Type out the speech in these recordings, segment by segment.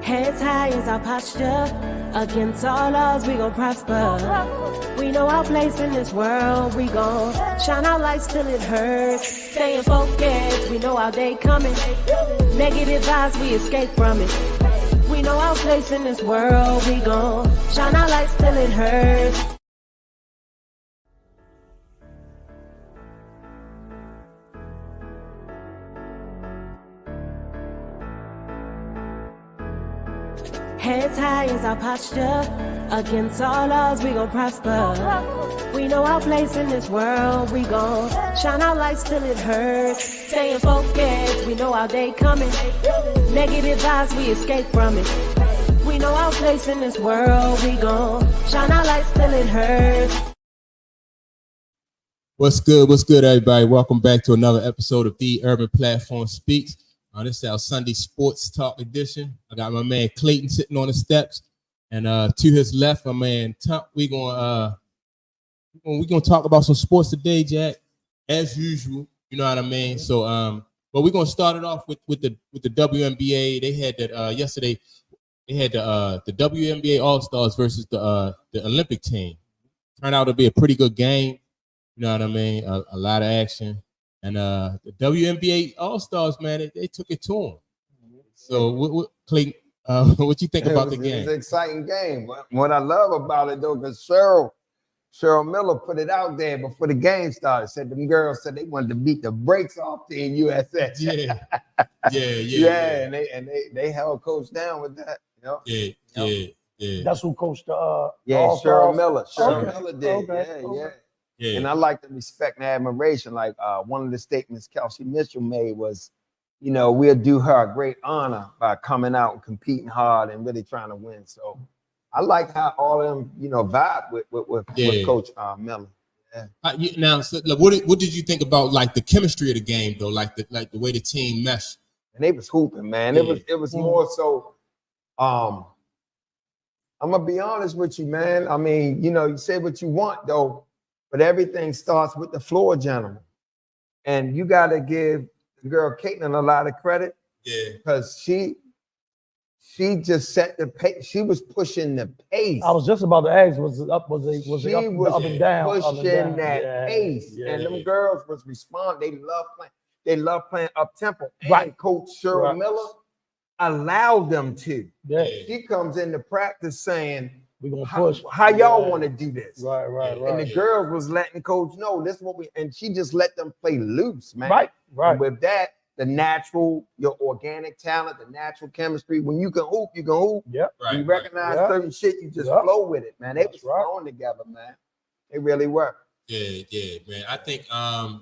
Heads high is our posture. Against all odds, we gon' prosper. We know our place in this world. We gon' shine our lights till it hurts. Staying focused, we know our day coming. Negative vibes, we escape from it. We know our place in this world. We gon' shine our lights till it hurts. Heads high is our posture. Against all odds, we gon' prosper. We know our place in this world. We gon' shine our lights till it hurts. Staying focused, we know our day coming. Negative vibes, we escape from it. We know our place in this world. We gon' shine our lights till it hurts. What's good, everybody? Welcome back to another episode of The Urban Platform Speaks. This is our Sunday Sports Talk edition. I got my man Clayton sitting on the steps, and to his left, my man Tump. We're gonna talk about some sports today, Jack, as usual. You know what I mean? So, but we're gonna start it off with the WNBA. They had that yesterday. They had the WNBA All Stars versus the Olympic team. Turned out to be a pretty good game. You know what I mean? A lot of action. And the WNBA All-Stars, man, they took it to them. So, Clayton, what you think about the game? It was an exciting game. What I love about it, though, because Cheryl Miller put it out there before the game started. Said them girls said they wanted to beat the brakes off Team USA. Yeah. And they held Coach down with that. You know? Yeah. That's who coached the Cheryl Miller. Cheryl Okay. Miller did. Okay. Yeah. And I like the respect and admiration. Like one of the statements Kelsey Mitchell made was, you know, we'll do her a great honor by coming out and competing hard and really trying to win. So I like how all of them, you know, vibe with Coach Miller. Yeah. Now, so, like, what did you think about like the chemistry of the game though? Like the way the team meshed. And they was hooping, man. Yeah. It was more so. I'm gonna be honest with you, man. I mean, you know, you say what you want though. But everything starts with the floor general. And you got to give the girl Caitlyn a lot of credit. Yeah. Because she just set the pace. She was pushing the pace. I was just about to ask, was it up and down? Pushing that pace. Yeah. And them girls was responding. They love playing up tempo. Right. And Coach Cheryl Miller allowed them to. Yeah. She comes into practice saying, we're gonna push. How y'all want to do this? Right. And the girls was letting Coach know this is what and she just let them play loose, man. Right. And with that, your organic talent, the natural chemistry. When you can hoop, you can hoop. Yep. Right. You recognize certain shit, you just flow with it, man. They was flowing together, man. They really were. Yeah, man. I think, I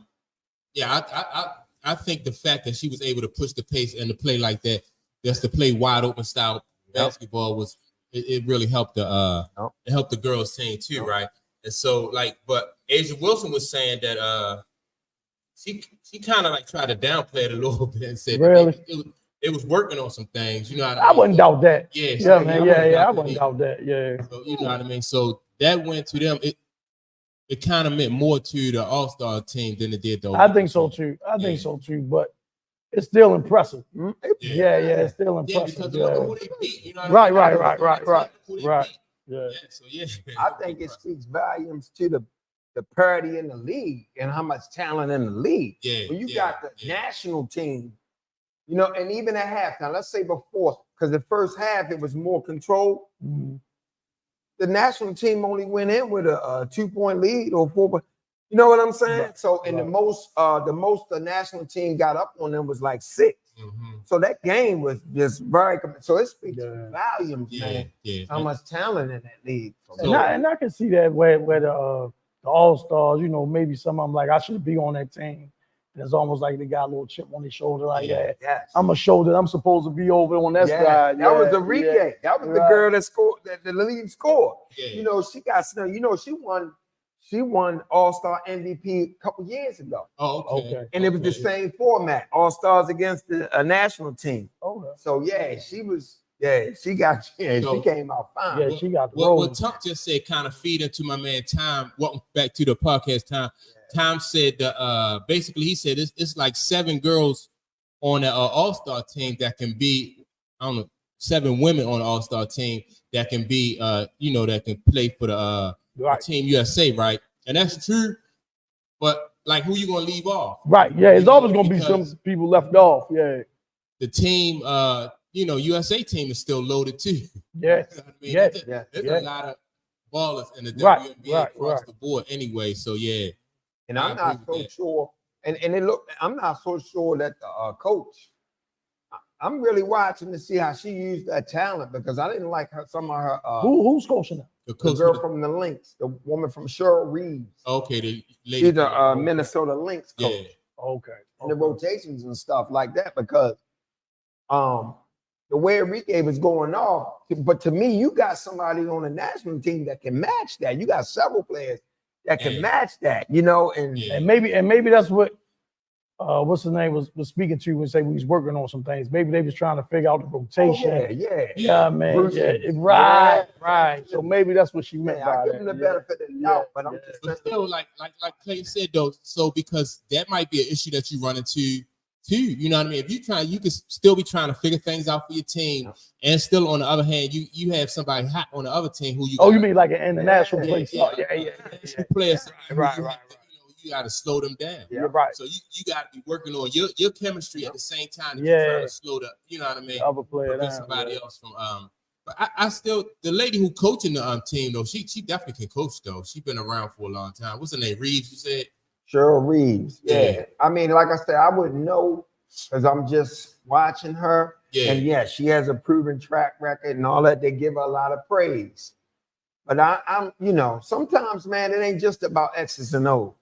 think the fact that she was able to push the pace and to play like that, just to play wide open style basketball was. It really helped the girls' team too, right? And so, but Asia Wilson was saying that she kind of like tried to downplay it a little bit and said it was working on some things. You know what I mean? I wouldn't doubt that. Yeah, man. I wouldn't doubt that. Yeah. So, you know what I mean? So that went to them. It kind of meant more to the All-Star team than it did though. I think so too. But it's still impressive. Yeah, it's still impressive. Because look at who they beat. You know what Right. Yeah. So I think it speaks volumes to the parity in the league and how much talent in the league. Yeah. When you got the national team, you know, and even at halftime, let's say before, because the first half it was more control. Mm-hmm. The national team only went in with a 2-point lead or 4 point. You know what I'm saying? Right. So, and the most the national team got up on them was like 6. Mm-hmm. So that game was just very. So it speaks volumes, man. Yeah. How much talent in that league? And I can see that where the All-Stars, you know, maybe some of them like I should be on that team. And it's almost like they got a little chip on their shoulder, like that. Yes. I'm a shoulder. I'm supposed to be over on that side. That was Enrique. Yeah. That was the girl that scored, the lead scorer. Yeah. You know, she got snubbed. You know, she won All-Star MVP a couple years ago. Oh, okay. And it was the same format, All-Stars against a national team. Okay. So she came out fine. Yeah, she got the what Tump just said kind of feed into my man Tom. Welcome back to the podcast, Tom. Tom said basically he said it's like 7 girls on an All-Star team that can be, I don't know, 7 women on the All-Star team that can be, that can play for the Team USA, right? And that's true. But like, who you gonna leave off? Right. Yeah. It's always gonna be some people left off. Yeah. The team, USA team is still loaded too. Yeah. You know what I mean? There's a lot of ballers in the WNBA across the board anyway. So yeah. And I'm not so sure. And I'm not so sure that the coach. I'm really watching to see how she used that talent because I didn't like some of her. Who's coaching her? The girl from the Lynx, the woman from Cheryl Reeves. Okay, the lady. She's a Minnesota Lynx coach. Yeah. Okay. And the rotations and stuff like that because the way Enrique was going off, but to me, you got somebody on the national team that can match that. You got several players that can match that, and maybe that's what what's his name was speaking to when say we was working on some things. Maybe they was trying to figure out the rotation. Man. Right. So maybe that's what she meant by I give them the benefit of the doubt, but I'm just but still, like Clay said though, so because that might be an issue that you run into too. You know what I mean? If you can still be trying to figure things out for your team, and still on the other hand, you have somebody hot on the other team who you. You mean like an international player? Players, right. You got to slow them down. You're right. So you got to be working on your chemistry at the same time. You're trying to slow the, you know what I mean? Other player down. Somebody else from But I still, the lady who coaching the team though, she definitely can coach though. She's been around for a long time. What's her name? Reeves, you said? Cheryl Reeves. Yeah. I mean, like I said, I wouldn't know because I'm just watching her. Yeah. And she has a proven track record and all that. They give her a lot of praise. But I'm, sometimes, man, it ain't just about X's and O's.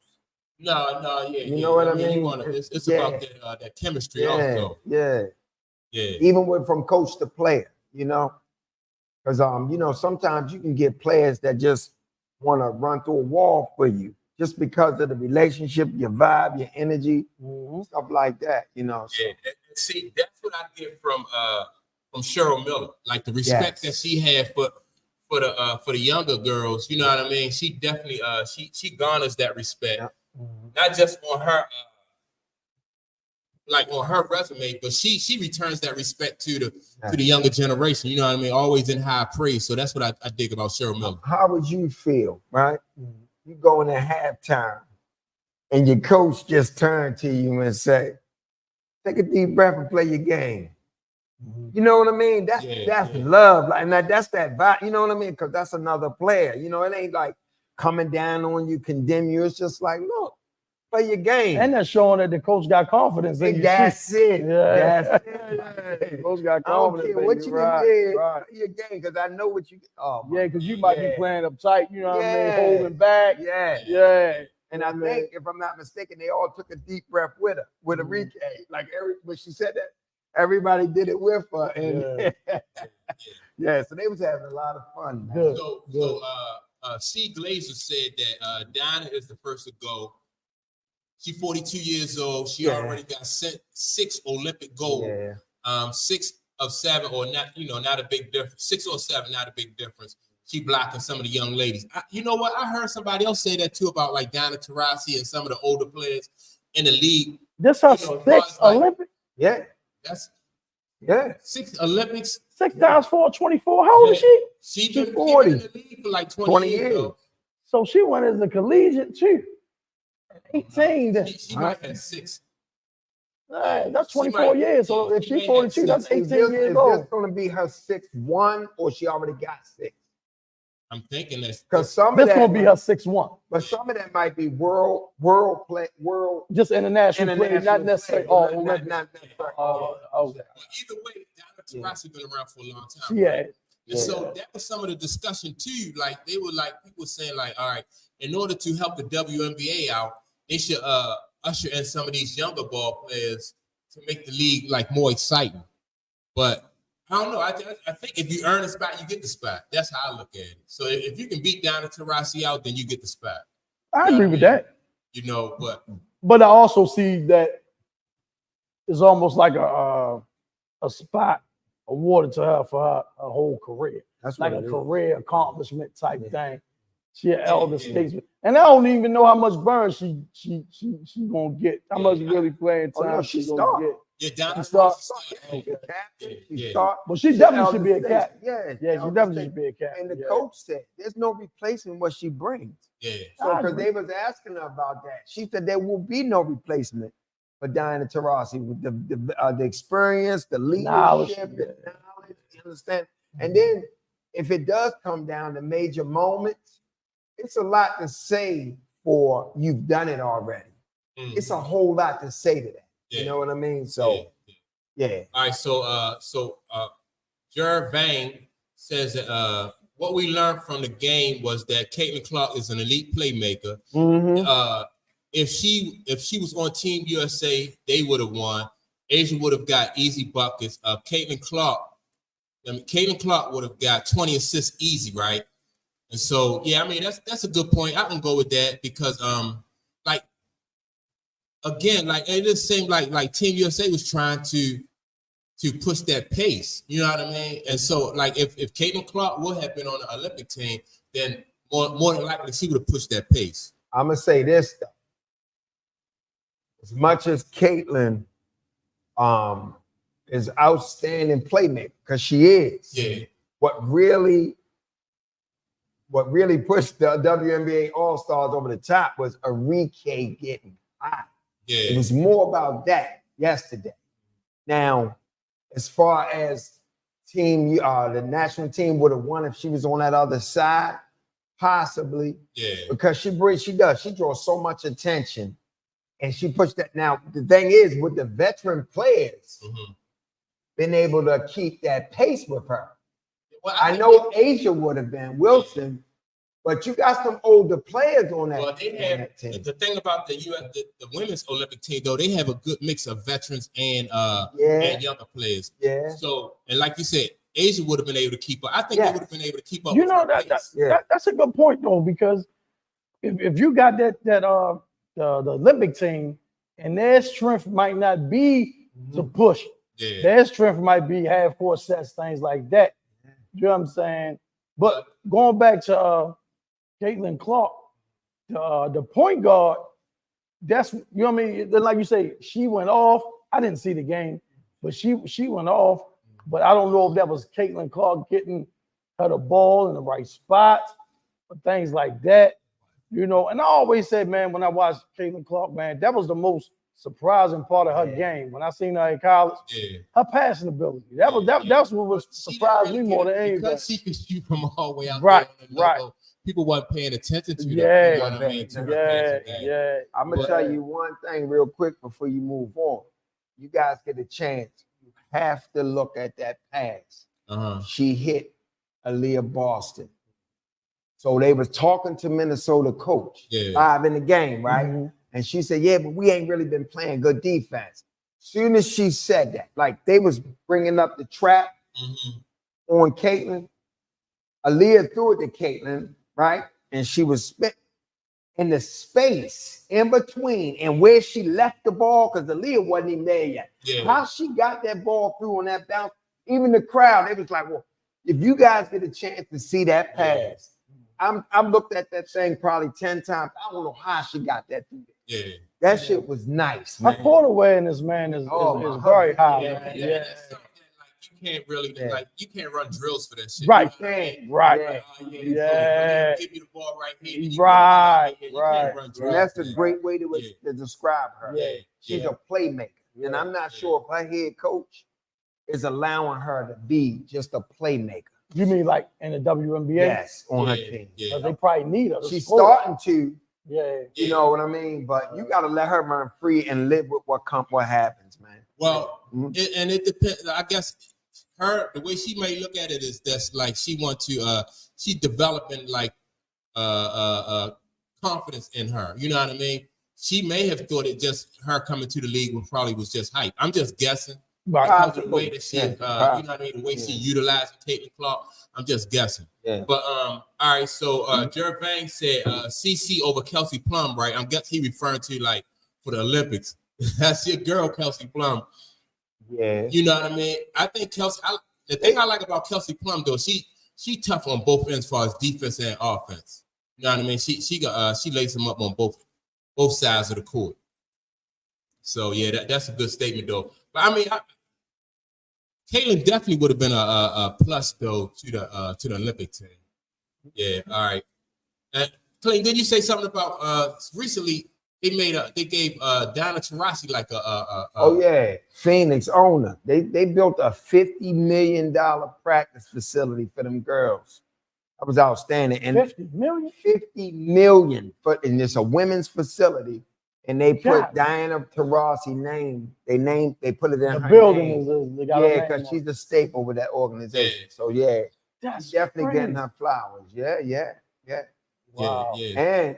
No, You know what I mean? It's about that chemistry also. Yeah. Even from coach to player, because sometimes you can get players that just want to run through a wall for you just because of the relationship, your vibe, your energy, stuff like that. So. Yeah. See, that's what I get from Cheryl Miller, like the respect that she had for the younger girls. You know what I mean? She definitely she garners that respect. Yeah. Not just on her on her resume, but she returns that respect to the younger generation. You know what I mean? Always in high praise. So that's what I dig about Cheryl Miller. How would you feel, right? You go in at halftime and your coach just turned to you and say, take a deep breath and play your game. You know what I mean? That's love. And that's that vibe. You know what I mean? Because that's another player. It ain't like coming down on you, condemn you. It's just like, look, play your game. And that's showing that the coach got confidence in you. That's it. Yeah. That's it. The coach got confidence. I don't care what you did. Play your game because I know what you. Because you might be playing up tight. You know what I mean? Holding back. Yeah. And I think, if I'm not mistaken, they all took a deep breath with her, with Enrique. Like when she said that, everybody did it with her. And so they was having a lot of fun. So C. Glazer said that Dinah is the first to go. She's 42 years old. She already got 6 Olympic gold. 6 of 7, or not a big difference. 6 or 7, not a big difference. She blocking some of the young ladies. You know what? I heard somebody else say that too about like Diana Taurasi and some of the older players in the league. This her 6th Olympic? Yeah. That's 6 Olympics. 6 times 4, 24. How old is she? She's 40. In the league for like 20 years. So she went as a collegiate too. 18. She might have 6. That's 24 years. So if she's 42, that's 18 years old. Is this going to be her 6th one, or she already got 6? I'm thinking that's because some this of that gonna be her 6-1, but some of that might be world just international play, not necessarily all. Not either way, Diana Taurasi been around for a long time. And so that was some of the discussion too. Like they were like people saying like, all right, in order to help the WNBA out, they should usher in some of these younger ball players to make the league like more exciting. But I don't know. I think if you earn a spot, you get the spot. That's how I look at it. So if you can beat Diana Taurasi out, then you get the spot. I agree with that. But I also see that it's almost like a spot awarded to her for her whole career. That's like a career accomplishment type thing. She an elder statesman, and I don't even know how much burn she gonna get. How much really playing time she gonna get. Yeah, down She the start. But she definitely should be a captain. Yeah, she definitely should be a captain. And the coach said, "There's no replacement what she brings." Yeah. So because they was asking her about that, she said there will be no replacement for Diana Taurasi with the experience, the leadership, the knowledge. You understand? And then if it does come down to major moments, it's a lot to say for you've done it already. It's a whole lot to say to that. You know what I mean? So yeah. All right. So Jared Vang says that what we learned from the game was that Caitlyn Clark is an elite playmaker. If she was on Team USA, they would have won. Asia would have got easy buckets. Caitlyn Clark would have got 20 assists easy, right? And so, yeah, I mean that's a good point. I can go with that because it just seemed like Team USA was trying to push that pace. You know what I mean? And so, like, if Caitlyn Clark would have been on the Olympic team, then more than likely she would have pushed that pace. I'm gonna say this though. As much as Caitlyn is outstanding playmaker, because she is. Yeah. What really pushed the WNBA All-Stars over the top was Arike getting hot. Yeah. It was more about that yesterday. Now, as far as the national team would have won if she was on that other side, possibly. Yeah. Because she draws so much attention, and she pushed that. Now, the thing is, with the veteran players, been able to keep that pace with her. Well, I know Asia would have been Wilson. But you got some older players on that. Well, they have team. The thing about the women's Olympic team, though, they have a good mix of veterans and younger players. Yeah. So, and like you said, Asia would have been able to keep up. I think they would have been able to keep up. You know that's a good point though, because if you got the Olympic team and their strength might not be to push, their strength might be half court sets, things like that. You know what I'm saying? But going back to Caitlyn Clark, the point guard, that's, you know what I mean? Like you say, she went off. I didn't see the game, but she went off. But I don't know if that was Caitlyn Clark getting her the ball in the right spots or things like that. You know, and I always said, man, when I watched Caitlyn Clark, man, that was the most surprising part of her game. When I seen her in college, her passing ability. That's what was surprised me more than anything. Because she could shoot from all the way out right. People weren't paying attention to that. Yeah, you know what I mean? I'm gonna tell you one thing real quick before you move on. You guys get a chance. You have to look at that pass. She hit Aaliyah Boston. So they was talking to Minnesota coach live in the game, right? And she said, yeah, but we ain't really been playing good defense. Soon as she said that, like they was bringing up the trap on Caitlyn, Aaliyah threw it to Caitlyn, right? And she was spit in the space in between and where she left the ball, because Aaliyah wasn't even there yet. How she got that ball through on that bounce, even the crowd, it was like, well, if you guys get a chance to see that pass, I've looked at that thing probably 10 times. I don't know how she got that through there. That shit was nice, man. Her court awareness, man, is very high. You can't really you can't run drills for that shit. Right. Right. Give you the ball right here. Right. And that's a great way to describe her. She's a playmaker. And I'm not sure if her head coach is allowing her to be just a playmaker. You mean like in the WNBA? Yes, on her team. They probably need her. She's starting to. You know what I mean? But you got to let her run free and live with what happens, man. Well, and it depends. I guess the way she may look at it is that's like she want to she developing like confidence in her. You know what I mean? She may have thought it just her coming to the league was just hype. I'm just guessing. Because of the way that she, you know what I mean, the way she utilized Caitlyn Clark, I'm just guessing. But all right, so Jared Vang said CC over Kelsey Plum, right? I'm guessing he referring to like for the Olympics. That's your girl, Kelsey Plum. You know what I mean? I think Kelsey. The thing I like about Kelsey Plum though, she tough on both ends as far as defense and offense. You know what I mean? She lays them up on both sides of the court. So yeah, that's a good statement though. But I mean, Caitlyn definitely would have been a plus though to the Olympic team. Yeah. All right. Clayton, did you say something about recently they gave Diana Taurasi like oh yeah, Phoenix owner. They built a $50 million practice facility for them girls. That was outstanding. And 50 million? 50 million and it's a women's facility. And they put Diana Taurasi name. They put it in the her building. Name. Yeah, because she's a staple with that organization. Yeah. So yeah, that's definitely crazy. getting her flowers. Yeah. Wow. Yeah. And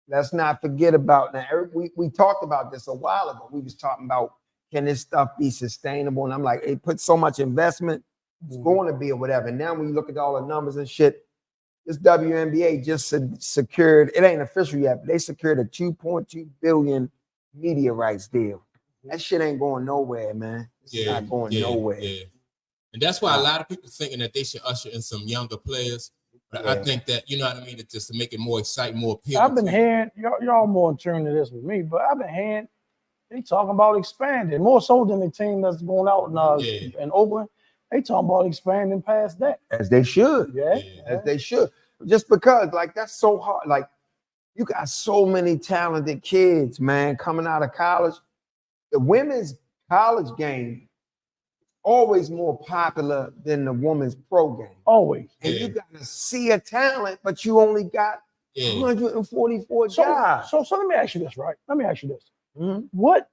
let's not forget about now. We talked about this a while ago. We was talking about can this stuff be sustainable? And I'm like, it put so much investment, it's going to be or whatever. And now when you look at all the numbers and shit, this WNBA just secured, it ain't official yet, but they secured a $2.2 billion media rights deal. That shit ain't going nowhere, man. It's not going nowhere. Yeah. And that's why a lot of people thinking that they should usher in some younger players. But I think that, you know what I mean, just to make it more exciting, more appealing. I've been hearing, y'all more in tune to this with me, but I've been hearing they talking about expanding more so than the team that's going out in Oakland. They talking about expanding past that. As they should. As they should. Just because, like, that's so hard. Like, you got so many talented kids, man, coming out of college. The women's college game always more popular than the women's pro game. Always. And you got to see a talent, but you only got 144 guys. So let me ask you this, right? Let me ask you this. Mm-hmm. What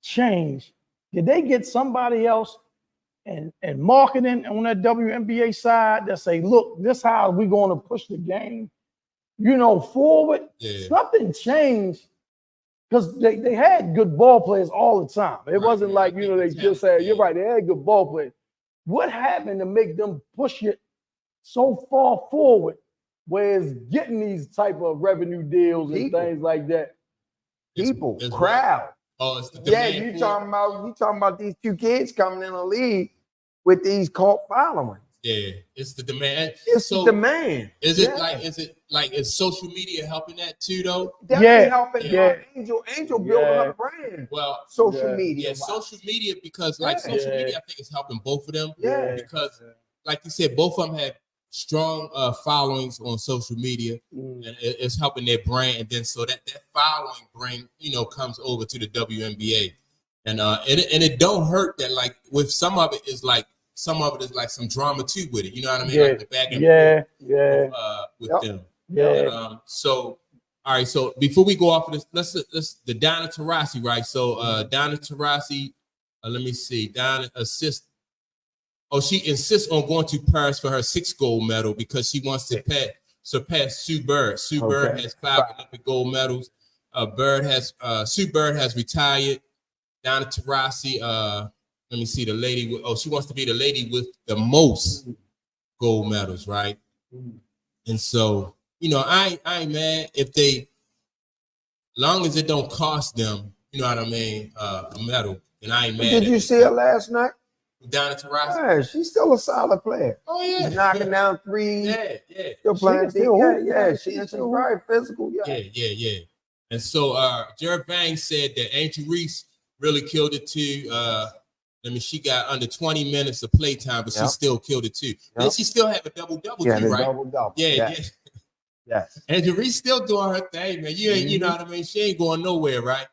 changed? Did they get somebody else and marketing on that WNBA side that say, look, this how we going to push the game, forward? Something changed. Because they had good ball players all the time. It wasn't like, they just said, you're right, they had good ball players. What happened to make them push it so far forward, where it's getting these type of revenue deals and things like that? People, crowd. Oh, it's the demand. You talking about these two kids coming in the league with these cult followings. Yeah, it's the demand. It's the demand. Is is social media helping that too, though? Definitely helping. Angel building her brand. Well, social media. Yeah, social media, because social media, I think, is helping both of them. Yeah. Because, like you said, both of them have strong followings on social media, and it's helping their brand. And then so that following comes over to the WNBA, and it don't hurt that, like, with some of it is like some drama too with it. You know what I mean? Like the back and forth with them. Yeah. So all right. So before we go off of this, let's the Diana Taurasi, right? So Diana Taurasi, let me see. Diana assists. Oh, she insists on going to Paris for her 6th gold medal because she wants to surpass Sue Bird. Sue Bird has 5 Olympic gold medals. Sue Bird has retired. Diana Taurasi, let me see, the lady. She wants to be the lady with the most gold medals, right? And so, I ain't mad if they, long as it don't cost them, you know what I mean, a medal, and I ain't mad. Did you see her last night? Down at Taurasi? Yeah, she's still a solid player. Oh yeah, she's knocking down threes. Yeah. Still playing. She's very physical. Yeah. And so, Jared Vang said that Angel Reese really killed it too. She got under 20 minutes of playtime, but she still killed it too. Then she still had a double-double too, right? Double-double. Yes. Angel Reese still doing her thing, man. You know what I mean? She ain't going nowhere, right?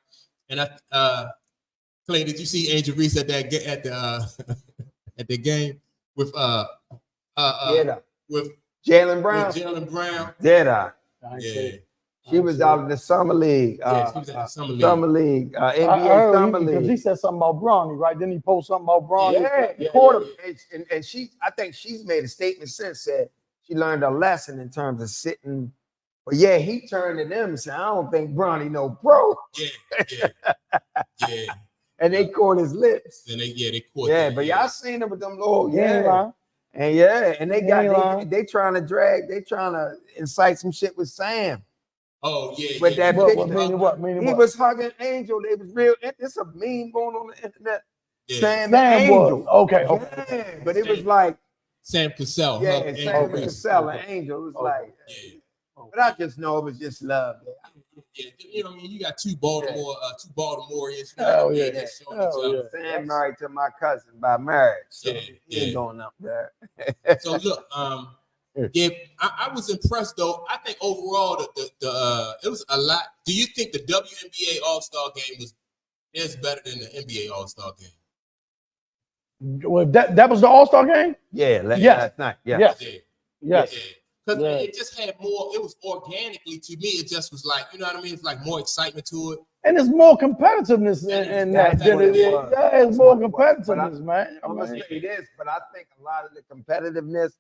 And Clay, did you see Angel Reese at the at the game with with Jaylen Brown? With Jaylen Brown. Did I? Yeah. She was out of the summer league. She was at the summer league. NBA summer league. Because he said something about Bronny, right? Didn't he post something about Bronny? Yeah. And I think she's made a statement since, said she learned a lesson in terms of sitting. But yeah, he turned to them and said, I don't think Bronny no pro. Yeah. And they caught his lips. And they caught. Yeah, but y'all seen them with them little and they trying to incite some shit with Sam. Oh yeah. With that picture. Meaning he was hugging Angel. They was real. It's a meme going on the internet. Yeah. Sam and Angel. Okay. Yeah, but it was like Sam Cassell. Yeah, Sam Cassell and Angel. It was like. But I just know it was just love. Yeah, you know what I mean? You got two Baltimoreans. Hell yeah. Sam married to my cousin by marriage. So he ain't going up there. So look, I was impressed though. I think overall it was a lot. Do you think the WNBA All-Star game is better than the NBA All-Star game? Well, that was the All-Star game? Last night. Yes. Because it just had more, it was organically, to me, it just was like, you know what I mean? It's like more excitement to it. And there's more competitiveness in that than it is. Yeah, it's more competitiveness, man. I'm going to say this, but I think a lot of the competitiveness,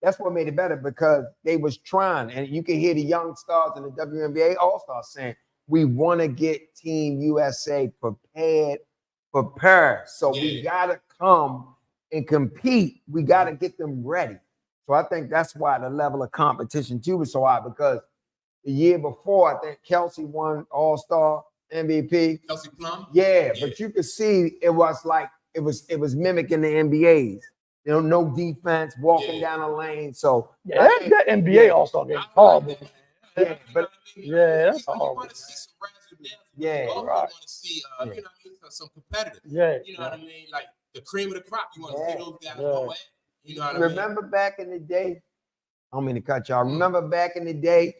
that's what made it better because they was trying. And you can hear the young stars in the WNBA All-Stars saying, we want to get Team USA prepared. So we got to come and compete. We got to get them ready. So I think that's why the level of competition too was so high because the year before, I think Kelsey won All-Star MVP. Kelsey Plum? Yeah, but you could see it was like it was mimicking the NBA's. You know, no defense, walking down the lane. So that NBA All-Star game is horrible. That's horrible. You want to see some razzle dazzle. You want to see you know what I mean, some competitive. You know what I mean? Like the cream of the crop. You want to see those guys go at. You know what I mean? Remember back in the day, I don't mean to cut y'all. Remember back in the day,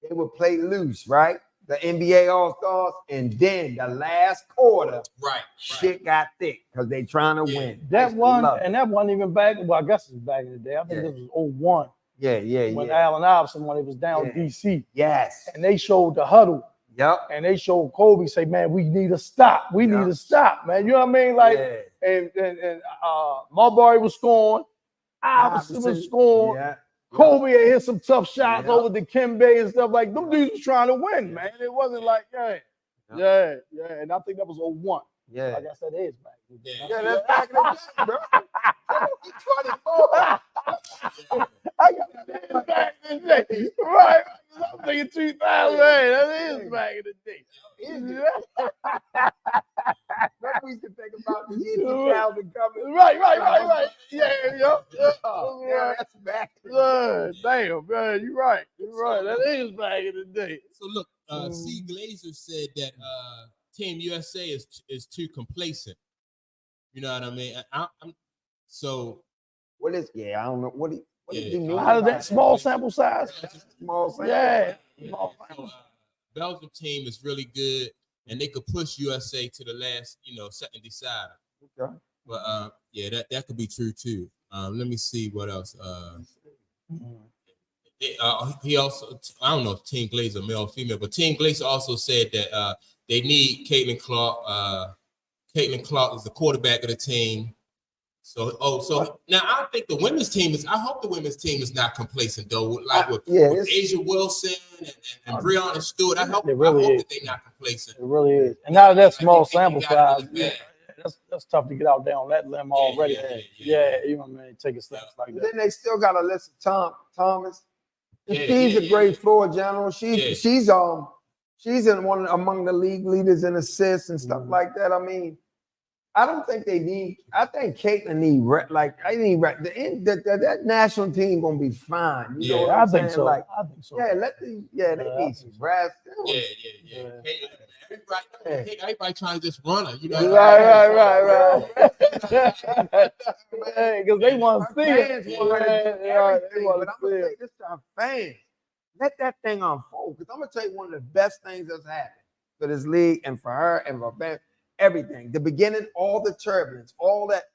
they would play loose, right? The NBA All-Stars, and then the last quarter, shit got thick because they trying to win. That wasn't even back. Well, I guess it's back in the day. I think this was 01. When Allen Iverson, when it was down DC. Yes. And they showed the huddle. Yep. And they showed Kobe say, man, we need to stop. We need to stop, man. You know what I mean? Like, and Marbury was scoring. Iverson was scoring. Kobe had hit some tough shots over the Kimbe and stuff like them dudes was trying to win, man. It wasn't like, and I think that was 01. I guess that is back. That's back in the day, bro. 24. I got that back in the day. Right. I'm thinking 2008. That is back in the day. We used to think about the year 2000 coming. Right. That's back. Damn, man, you're right. That is back in the day. So look, C. Glazer said that Team USA is too complacent. You know what I mean? So what is? I don't know what. What did you mean? How did that small sample size? Small sample. Belgium team is really good, and they could push USA to the last, second decider. Okay. But that could be true too. Let me see what else. He also, I don't know if Team Glazer male or female, but Team Glazer also said that they need Caitlyn Clark. Caitlyn Clark is the quarterback of the team. So now I think the women's team I hope the women's team is not complacent though. Like with Asia Wilson and Breonna Stewart, I hope that they're not complacent. It really is. And now that small sample size, that's tough to get out there on that limb already. You know what I mean? Taking steps like that. Then they still got to listen to Thomas. She's a great floor general. She's in among the league leaders in assists and stuff like that. I mean, I don't think they need. I think Caitlyn need that national team gonna be fine. You know what I'm saying? So. Like, I think so. They need some rest. Everybody trying to just run her. You know. Right. Because they want to see it. They want to see it. This time, fans, let that thing unfold. Because I'm gonna tell you one of the best things that's happened for this league and for her and for fans. Everything, the beginning, all the turbulence, all that,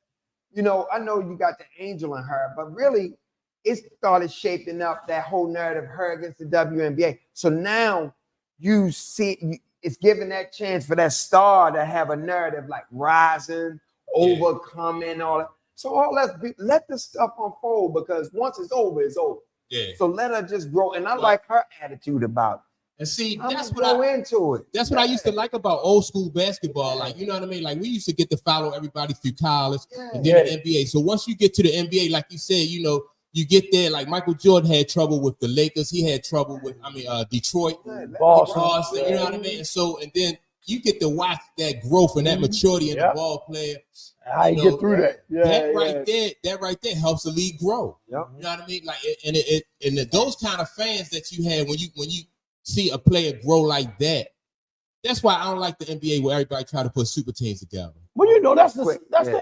I know you got the angel in her, but really it started shaping up that whole narrative, her against the WNBA. So now you see it's giving that chance for that star to have a narrative like rising, overcoming, all that. So let the stuff unfold because once it's over, it's over. So let her just grow. And I like her attitude about it. And see, that's what I used to like about old school basketball. Like, you know what I mean? Like, we used to get to follow everybody through college and then the NBA. So once you get to the NBA, like you said, you get there. Like Michael Jordan had trouble with the Lakers. He had trouble with, Detroit, Boston. You know what I mean? And then you get to watch that growth and that maturity in the ball player. How you get through that? That right there helps the league grow. You know what I mean? Like, and those kind of fans that you had when you see a player grow like that. That's why I don't like the NBA where everybody try to put super teams together. Well, you know, that's the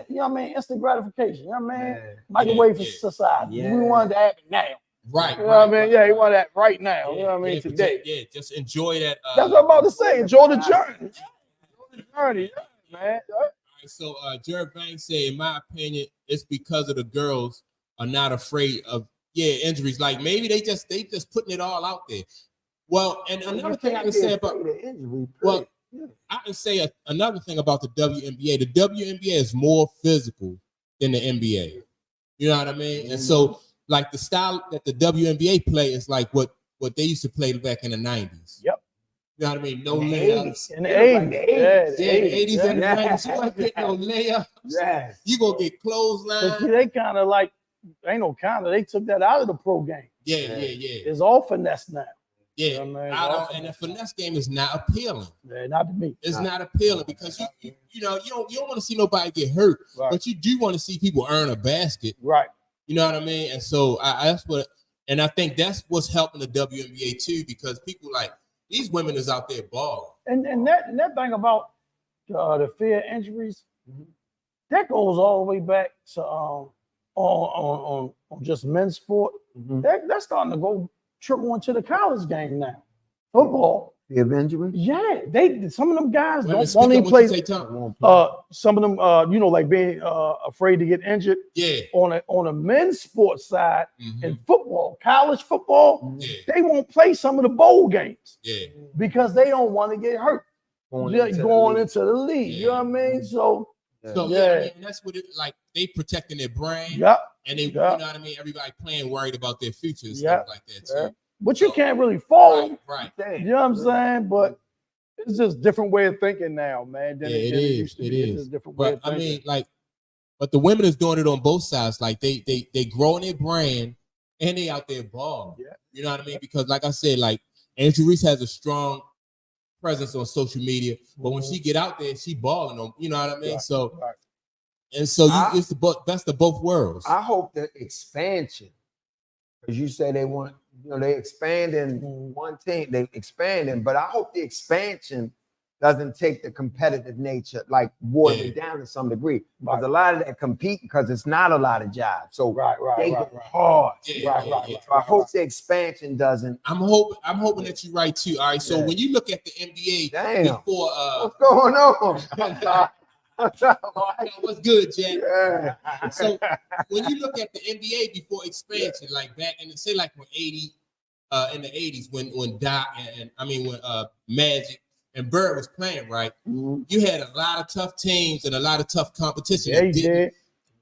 you know what I mean, instant gratification. You know what I mean? Microwave for society. Yeah. We want to happen now. Right. You know what I mean? Yeah, you want that right now. You know what I mean? Today. Yeah, just enjoy that. That's what I'm about to say. Enjoy the journey. Enjoy the journey, man. All right, so Jared Banks said, in my opinion, it's because of the girls are not afraid of injuries. Like maybe they just putting it all out there. Well, and another thing I can say about the injury. I can say another thing about the WNBA. The WNBA is more physical than the NBA. You know what I mean? And so, like the style that the WNBA play is like what they used to play back in the 90s. Yep. You know what I mean? No layups. In the 80s. Yeah, the 80s and the 90s. You ain't get no layups. Yes. You gonna get clothesline. They kind of like, ain't no kind of, they took that out of the pro game. Yeah. It's all finesse now. Yeah, you know what I mean? And the finesse game is not appealing. Yeah, not to me. It's not appealing because you don't want to see nobody get hurt, but you do want to see people earn a basket. Right. You know what I mean? And so I think that's what's helping the WNBA too, because people like these women is out there balling. And that thing about the fear of injuries, that goes all the way back to on just men's sport. That's starting to go trickle into the college game now. Football. The injuries? Yeah, some of them guys won't even play. Some of them, like being afraid to get injured. Yeah. On a men's sports side in football, college football, they won't play some of the bowl games. Yeah. Because they don't want to get hurt. Going into the league. You know what I mean? So I mean, that's what it like. They protecting their brain. Yep. And they, you know what I mean? Everybody playing worried about their future and stuff like that too. But you can't really fall. Right. You know what I'm saying? But it's just a different way of thinking now, man. It is. It's just a different way of thinking. I mean, but the women is doing it on both sides. Like they growing their brand and they out there balling. Yeah. You know what I mean? Because like I said, like Angel Reese has a strong presence on social media, but when she get out there, she balling on. You know what I mean? So. And so it's the best of both worlds. I hope the expansion, because you say they want, they expanding one team, they expanding, but I hope the expansion doesn't take the competitive nature, like water it down to some degree. Because a lot of that compete because it's not a lot of jobs. So they go hard. Right. So I hope the expansion doesn't. I'm hoping that you're right too. All right. So when you look at the NBA before what's going on? I'm sorry. What's good, Jack? Yeah. So when you look at the NBA before expansion, like back in say like when in the 80s when Doc and when Magic and Bird was playing, right? You had a lot of tough teams and a lot of tough competition. Yeah, he did.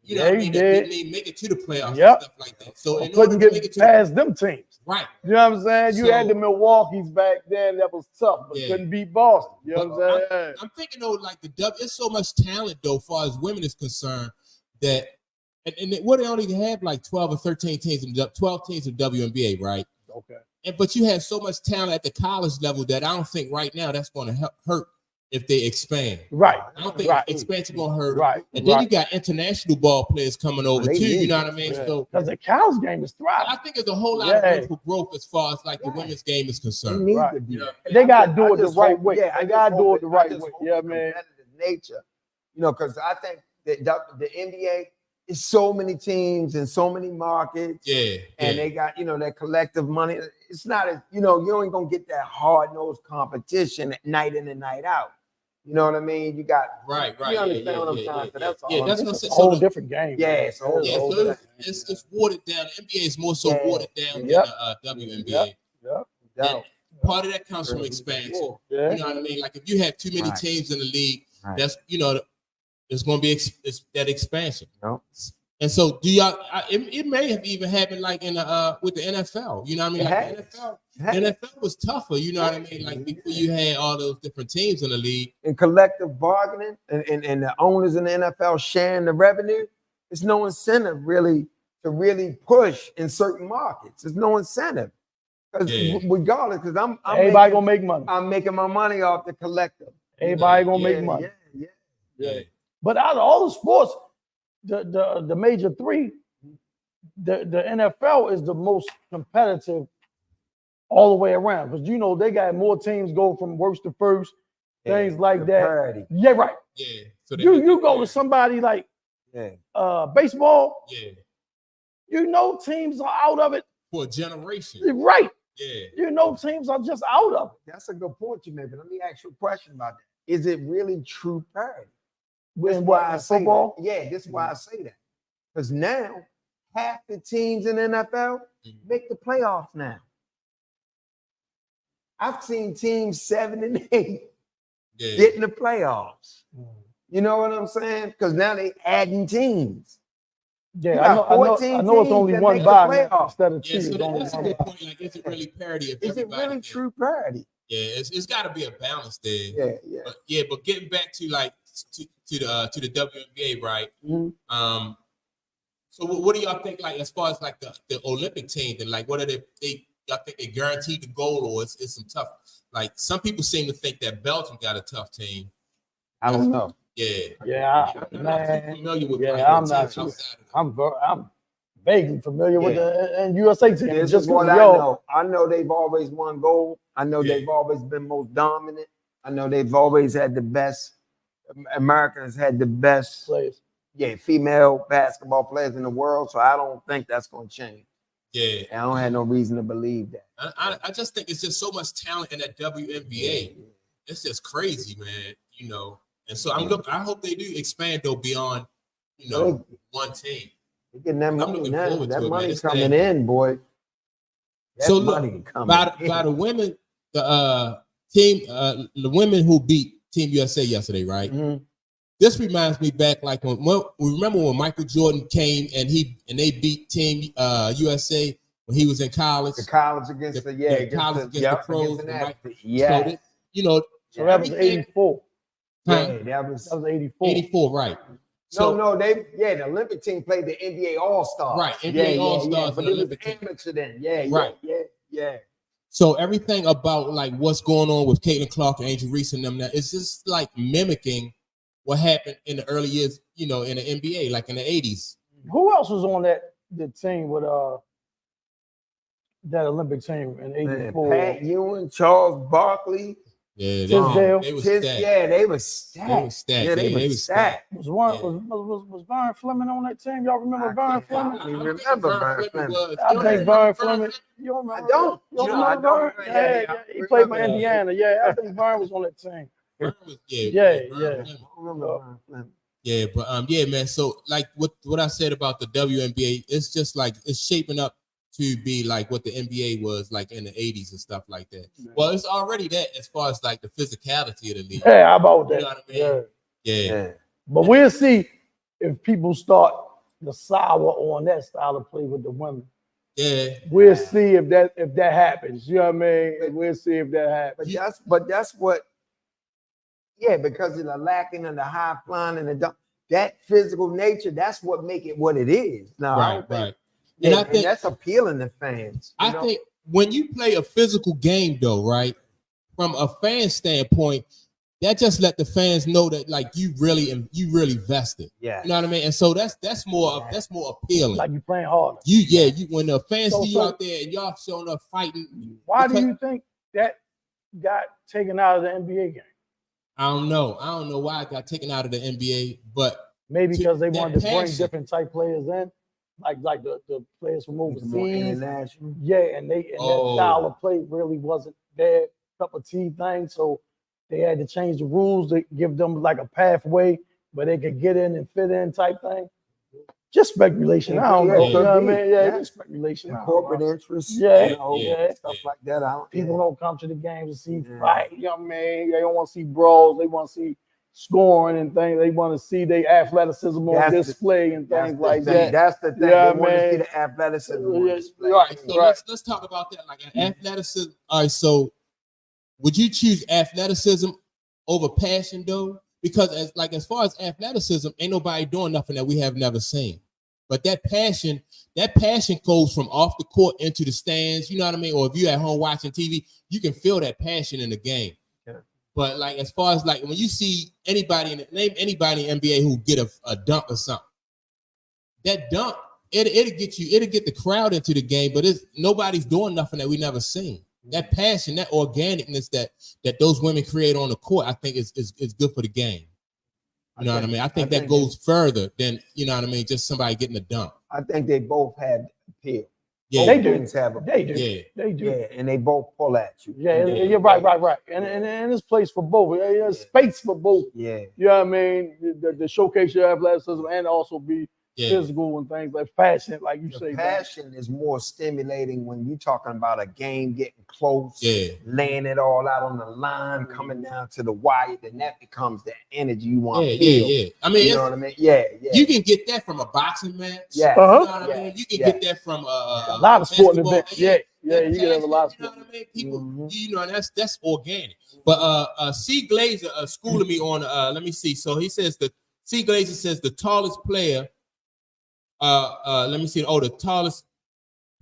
You know what I mean? They didn't even make it to the playoffs and stuff like that. So in couldn't order to make get it to past them teams. Right. You know what I'm saying? You had the Milwaukee's back then that was tough, but couldn't beat Boston. You know what I'm saying? I'm thinking though, like there's so much talent though, as far as women is concerned, that and what they only have like 12 or 13 teams in 12 teams of WNBA, right? Okay. But you have so much talent at the college level that I don't think right now that's going to hurt if they expand. Right. I don't think expansion going to hurt. Right. And then you got international ball players coming over too. You know what I mean? So because the college game is thriving. I think there's a whole lot of room for growth as far as like the women's game is concerned. They got to do it the right way. Yeah, they got to do it the right way. Yeah, man. Nature, because I think that the NBA is so many teams and so many markets. And they got that collective money. It's not as you ain't gonna get that hard-nosed competition night in and night out. You know what I mean? You got right. You understand what I'm saying? So that's all. That's a whole different game. Yeah, so it's watered down. The NBA is more so watered down than the WNBA. Yep. Part of that comes from expansion. You know what I mean? Like if you have too many teams in the league, that's there's going to be that expansion. And so, do y'all? It may have even happened like in with the NFL. You know what I mean? Like the NFL was tougher. You know what I mean? Like before you had all those different teams in the league. And collective bargaining and the owners in the NFL sharing the revenue. There's no incentive really to really push in certain markets. There's no incentive regardless, because I'm everybody gonna make money. I'm making my money off the collective. Everybody gonna make money. Yeah. But out of all the sports, the major three, the NFL is the most competitive all the way around. Because, you know, they got more teams go from worst to first, things like that. Parity. Yeah, right. Yeah. So You go to somebody like baseball. Yeah. You know teams are out of it. For a generation. Right. Yeah. You know teams are just out of it. That's a good point you made, but let me ask you a question about that. Is it really true parity? When why football? Yeah, this is why I say that. Because now half the teams in the NFL make the playoffs now. I've seen teams 7 and 8 get in the playoffs. You know what I'm saying? Because now they adding teams. Yeah, I know it's only one bye instead of two. So that's a good point. Like, is it really parity? Is it really true parity? Yeah, it's got to be a balance there. Yeah. But getting back to like to the WNBA, right? Mm-hmm. So what do y'all think, like, as far as like the Olympic team? Then, like, what are y'all think they guaranteed the goal, or it's some tough? Like, some people seem to think that Belgium got a tough team. I don't know. I'm not too familiar with. I'm not too. I'm vaguely familiar with the USA team. This is what I know. I know they've always won gold. I know they've always been most dominant. I know they've always had the best. Americans had the best players. Yeah, female basketball players in the world. So I don't think that's going to change. Yeah, I don't have no reason to believe that. I just think it's just so much talent in that WNBA. It's just crazy, man. You know. And so I hope they do expand though beyond, you know, one team. They're getting that money now. That money's coming in, boy. So look, by the women, the team, the women who beat Team USA yesterday, right? Mm-hmm. This reminds me back, like when remember when Michael Jordan came and they beat Team USA when he was in college. The college against the pros. So you know, so that was 84. Yeah, that was 84. 84, right. So, the Olympic team played the NBA All-Stars. Right, NBA All-Stars. But it was amateur then. Yeah. So everything about like what's going on with Caitlyn Clark and Angel Reese and them now, it's just like mimicking what happened in the early years, you know, in the NBA, like in the 80s. Who else was on the team with that Olympic team in 84? Pat Ewing, Charles Barkley. Yeah, they were stacked. Yeah, they were stacked. Was Vern Fleming on that team? Y'all remember Vern Fleming? You remember Vern Fleming? I think Vern Fleming. You don't remember? I don't. You don't remember Vern? Yeah, he played for Indiana. Yeah, I think Vern was on that team. Yeah, but man. So like what I said about the WNBA, it's just like it's shaping up to be like what the NBA was like in the 80s and stuff like that. Well, it's already that as far as like the physicality of the league. Yeah, how about that? You know what I mean? Yeah. But we'll see if people start to sour on that style of play with the women. Yeah. We'll see if that happens. You know what I mean? We'll see if that happens. But that's what, because of the lacking of the high flying and the dump, that physical nature, that's what make it what it is. Now, right. And I think that's appealing to fans. I think when you play a physical game, though, right, from a fan standpoint, that just let the fans know that like you really vested. Yeah, you know what I mean. And so that's more appealing. Like you playing hard. You when the fans see you out there and y'all showing up fighting. Why do you think that got taken out of the NBA game? I don't know why it got taken out of the NBA, but maybe because they wanted to bring different type players in. Like the players from overseas, and that style of play really wasn't their cup of tea thing. So they had to change the rules to give them like a pathway where they could get in and fit in type thing. Just speculation. I don't know. You know what I mean? Yeah, just speculation. Corporate interests. Stuff like that. People don't come to the games to see fight. You know what I mean? They don't want to see brawls. They want to see scoring and things. They want to see their athleticism on display and things like that. That's the thing. They want to see the athleticism on display. Right. So let's talk about that. Like athleticism. All right. So would you choose athleticism over passion though? Because as far as athleticism, ain't nobody doing nothing that we have never seen. But that passion goes from off the court into the stands. You know what I mean? Or if you're at home watching TV, you can feel that passion in the game. But like as far as like when you see anybody in the NBA who get a dunk or something, that dunk it'll get the crowd into the game, but nobody's doing nothing that we never seen. that passion, that organicness that those women create on the court, I think is good for the game. You know what I mean? I think that goes further than, you know what I mean, just somebody getting a dunk. I think they both have appeal. Yeah, they do. They do. Yeah. They do. Yeah, and they both pull at you. Yeah, you're right. And it's place for both. There's space for both. Yeah. You know what I mean? The showcase your athleticism and also be physical and things like passion, like you say. Passion is more stimulating when you're talking about a game getting close, laying it all out on the line, coming down to the wire, then that becomes the energy you want to feel. Yeah. I mean, you know what I mean? Yeah. You can get that from a boxing match. Yeah. You know what I mean? You can get that from a lot of sporting events. Yeah, you can have a lot of sport. You know what I mean? People, you know, that's organic. But C. Glazer schooling me on let me see. So he says C. Glazer says the tallest player. Let me see. Oh, the tallest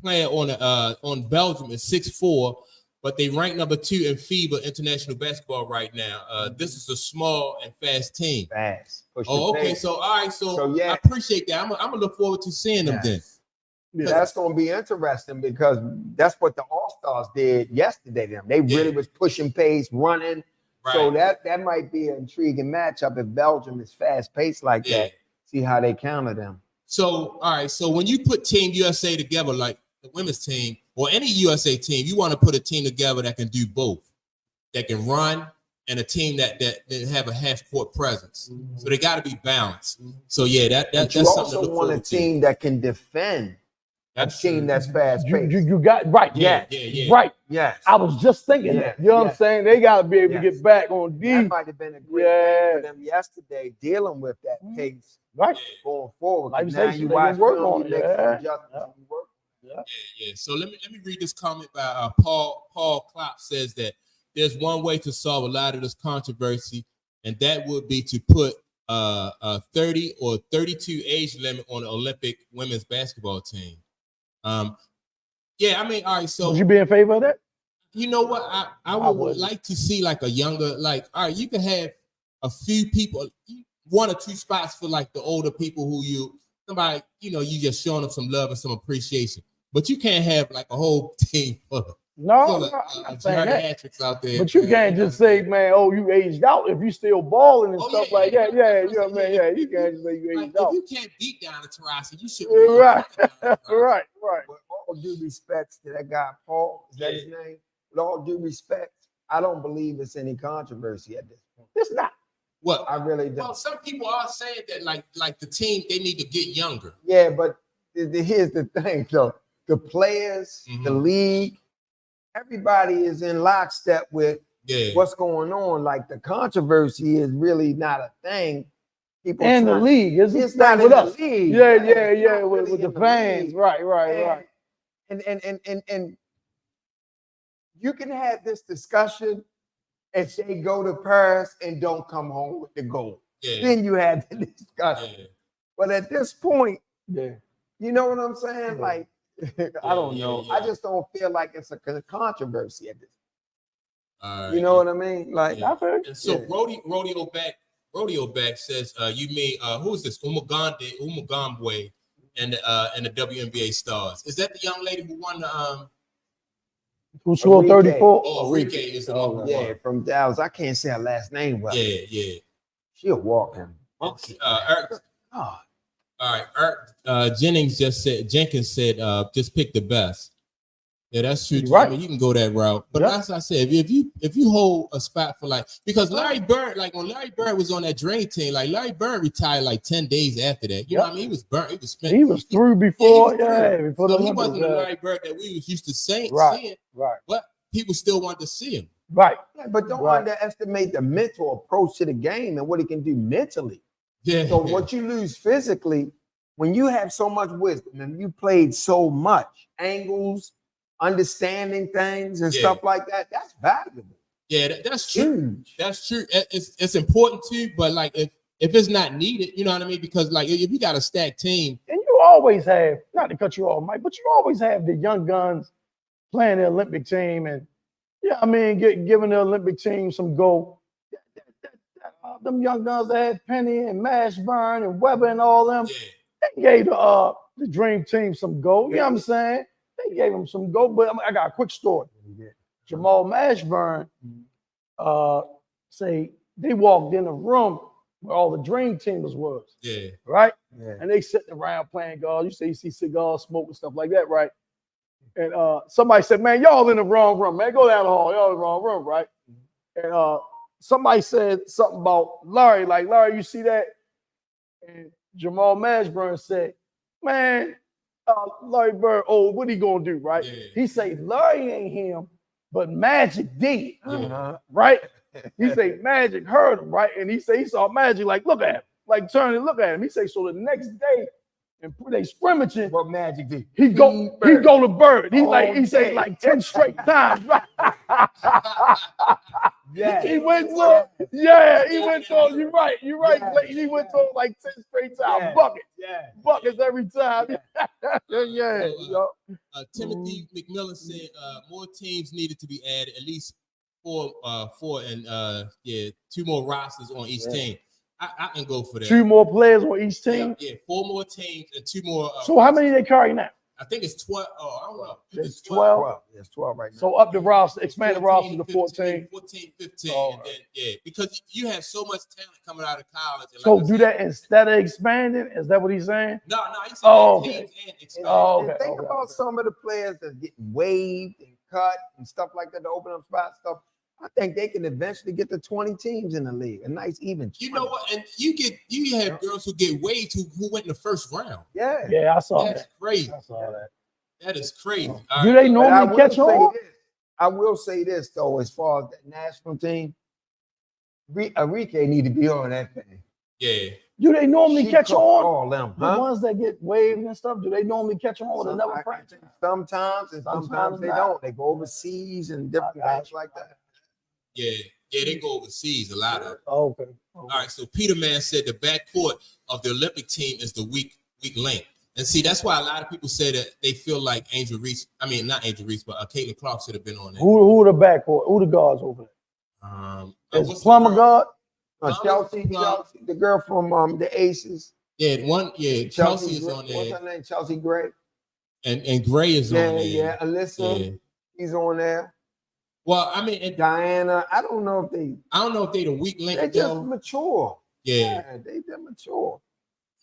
player on Belgium is 6'4", but they rank number 2 in FIBA international basketball right now. This is a small and fast team. Fast. Okay. So all right. So I appreciate that. I'm gonna look forward to seeing them then. Yeah, that's gonna be interesting because that's what the All-Stars did yesterday. They really was pushing pace, running. Right. So that might be an intriguing matchup if Belgium is fast paced like that. See how they counter them. So, all right. So when you put Team USA together, like the women's team or any USA team, you want to put a team together that can do both, that can run, and a team that have a half court presence. So they got to be balanced. So that's you something also to look want a team that can defend. That's a team that's fast paced. You got right. Yeah. Right. Yes. I was just thinking that. You know what I'm saying? They got to be able to get back on D. That might have been a great thing for them yesterday, dealing with that pace. Right. Going forward. Like now you watch work on it. Yeah. So let me read this comment by Paul Klopp says that there's one way to solve a lot of this controversy, and that would be to put a 30 or 32 age limit on the Olympic women's basketball team. I mean, all right. So would you be in favor of that? You know what? I would like to see like a younger, like, all right, you can have a few people, 1 or 2 spots for like the older people who you just showing them some love and some appreciation. But you can't have like a whole team full of geriatrics out there. But you can't just say, man, oh, you aged out if you still balling and stuff like that. Yeah, you know what I mean? Yeah, you can't just say you aged out. If you can't beat down the Tarasi, you should. Right. With all due respect to that guy, Paul, is that his name? With all due respect, I don't believe it's any controversy at this point. It's not. What? I really don't. Well, some people are saying that like the team, they need to get younger. Yeah, but here's the thing, though. The players, the league, everybody is in lockstep with what's going on. Like the controversy is really not a thing. People and the league, it's not with us. League. Yeah, with the fans. Right. And you can have this discussion if they go to Paris and don't come home with the gold. Then you have the discussion. But at this point, you know what I'm saying? Like, I don't know. I just don't feel like it's a controversy at this point. You know what I mean? Like, I've heard. So Rodeo back says, you mean who is this? Umugambwe and the WNBA stars. Is that the young lady who won the who scored 34? Oh, Enrique is the number one. Yeah, from Dallas. I can't say her last name well. Yeah. She'll walk him. All right. Jenkins said, just pick the best. Yeah, that's true. Right. I mean, you can go that route. But as I said, if you hold a spot for because Larry Bird, like when Larry Bird was on that Dream team, like Larry Bird retired like 10 days after that. You know what I mean? He was burnt. He was spent. He was through before. Before so he wasn't the Larry Bird that we was used to seeing. Right. But people still wanted to see him. Right. Yeah, but don't underestimate the mental approach to the game and what he can do mentally. Yeah. So what you lose physically, when you have so much wisdom and you played so much angles, understanding things and stuff like that, that's valuable. Yeah, that's true. Huge. That's true. It's important too, but like if it's not needed, you know what I mean? Because like if you got a stacked team, and you always have, not to cut you off, Mike, but you always have the young guns playing the Olympic team, and giving the Olympic team some go. Them young guns that had Penny and Mashburn and Weber and all them, they gave the Dream team some go. You know what I'm saying? They gave them some go, but I got a quick story. Jamal Mashburn say they walked in the room where all the dream teamers was. Yeah. Right? Yeah. And they sitting around playing golf. You see cigars, smoke, and stuff like that, right? And somebody said, man, y'all in the wrong room, man. Go down the hall. Y'all in the wrong room, right? And somebody said something about Larry, like, Larry, you see that? And Jamal Mashburn said, man, Larry Bird, what he gonna do, right? Yeah. He say, Larry ain't him, but Magic did, Yeah. right? He say Magic heard him, right? And he say he saw Magic like, look at him, like turn and look at him. He say, so the next day, and they scrimmaging, What Magic did? he go to Bird. He say like 10 straight times, right? Yeah. He went to, he went to, you're right. Yeah. He went to like 10 straight times, Yeah. buckets. Yeah. Buckets every time. Timothy McMillan said more teams needed to be added, at least four and 2 more rosters on each team. I can go for that. 2 more players on each team? Yeah, 4 more teams and 2 more. So how many they carry now? I think it's 12. Oh, I don't know. It's 12. It's 12 right now. So up the roster, expand the roster to 14. 14, 15. Oh, and then, because you have so much talent coming out of college. And So like do that instead of expanding? Is that what he's saying? No, he's saying teams and expand. And think about some of the players that's getting waived and cut and stuff like that to open up spots stuff. I think they can eventually get to 20 teams in the league. A nice even. 20. You know what? And you have girls who get waived who went in the first round. Yeah, I saw That's that. crazy. I saw that. That is crazy. Do they normally catch on? I will say this though, as far as the national team, Enrique need to be on that thing. Yeah. Do they normally catch on? All them, The ones that get waived and stuff, do they normally catch on or they never practice? Sometimes and sometimes they don't. They go overseas and different things like that. Yeah, they go overseas a lot of. Okay. All right, so Peterman said the backcourt of the Olympic team is the weak link. And see, that's why a lot of people say that they feel like not Angel Reese, but Caitlyn Clark should have been on there. Who the backcourt? Who the guards over there? Is Plummer guard? Chelsea, the girl from the Aces. Yeah, Chelsea is on there. What's her name? Chelsea Gray. And Gray is on there. Yeah, Alyssa. He's on there. Well, I mean, Diana. I don't know if they the weak link. They're just mature. Yeah, they're mature.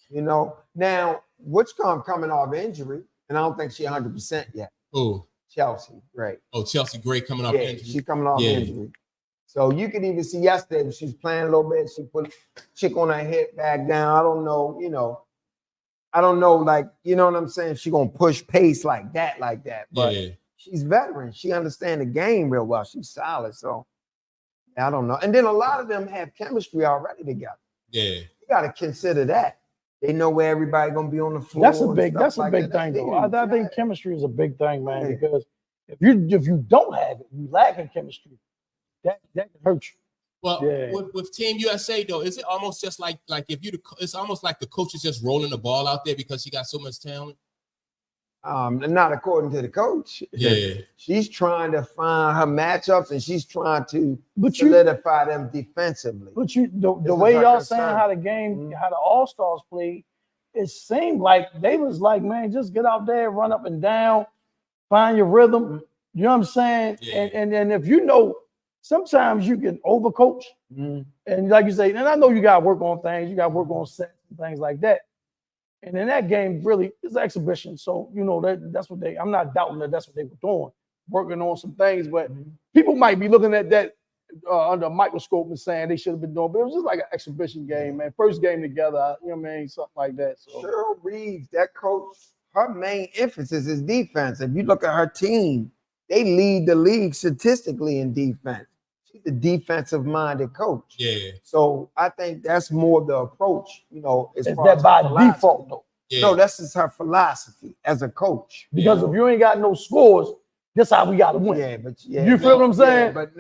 You know. Now, Witchcomb coming off injury, and I don't think she's 100% yet. Who? Chelsea Gray. Oh, Chelsea Gray coming off injury. She's coming off injury. So you can even see yesterday when she was playing a little bit, she put chick on her hip back down. I don't know, like, you know what I'm saying? She gonna push pace like that. But she's veteran. She understands the game real well. She's solid. So I don't know. And then a lot of them have chemistry already together. Yeah. You gotta consider that. They know where everybody gonna be on the floor. That's a big thing though. I think chemistry is a big thing, man, because if you don't have it, you lack in chemistry. That can hurt you. Well, with Team USA though, is it almost just like it's almost like the coach is just rolling the ball out there because she got so much talent? Not according to the coach. Yeah, she's trying to find her matchups and she's trying to solidify them defensively. But the way y'all saying how the game, how the All-Stars played, it seemed like they was like, man, just get out there, run up and down, find your rhythm. You know what I'm saying? Yeah. And if you know. Sometimes you can overcoach, and like you say, and I know you got to work on things, you got to work on sets and things like that. And in that game, really, it's exhibition. So that's what I'm not doubting that's what they were doing, working on some things. But people might be looking at that under a microscope and saying they should have been doing, but it was just like an exhibition game, man. First game together, you know what I mean, something like that. So. Cheryl Reeves, that coach, her main emphasis is defense. If you look at her team, they lead the league statistically in defense. The defensive-minded coach. Yeah. So I think that's more the approach, as is far that as by default though? Yeah. No, that's just her philosophy as a coach. Because if you ain't got no scores, that's how we gotta win. You feel what I'm saying? But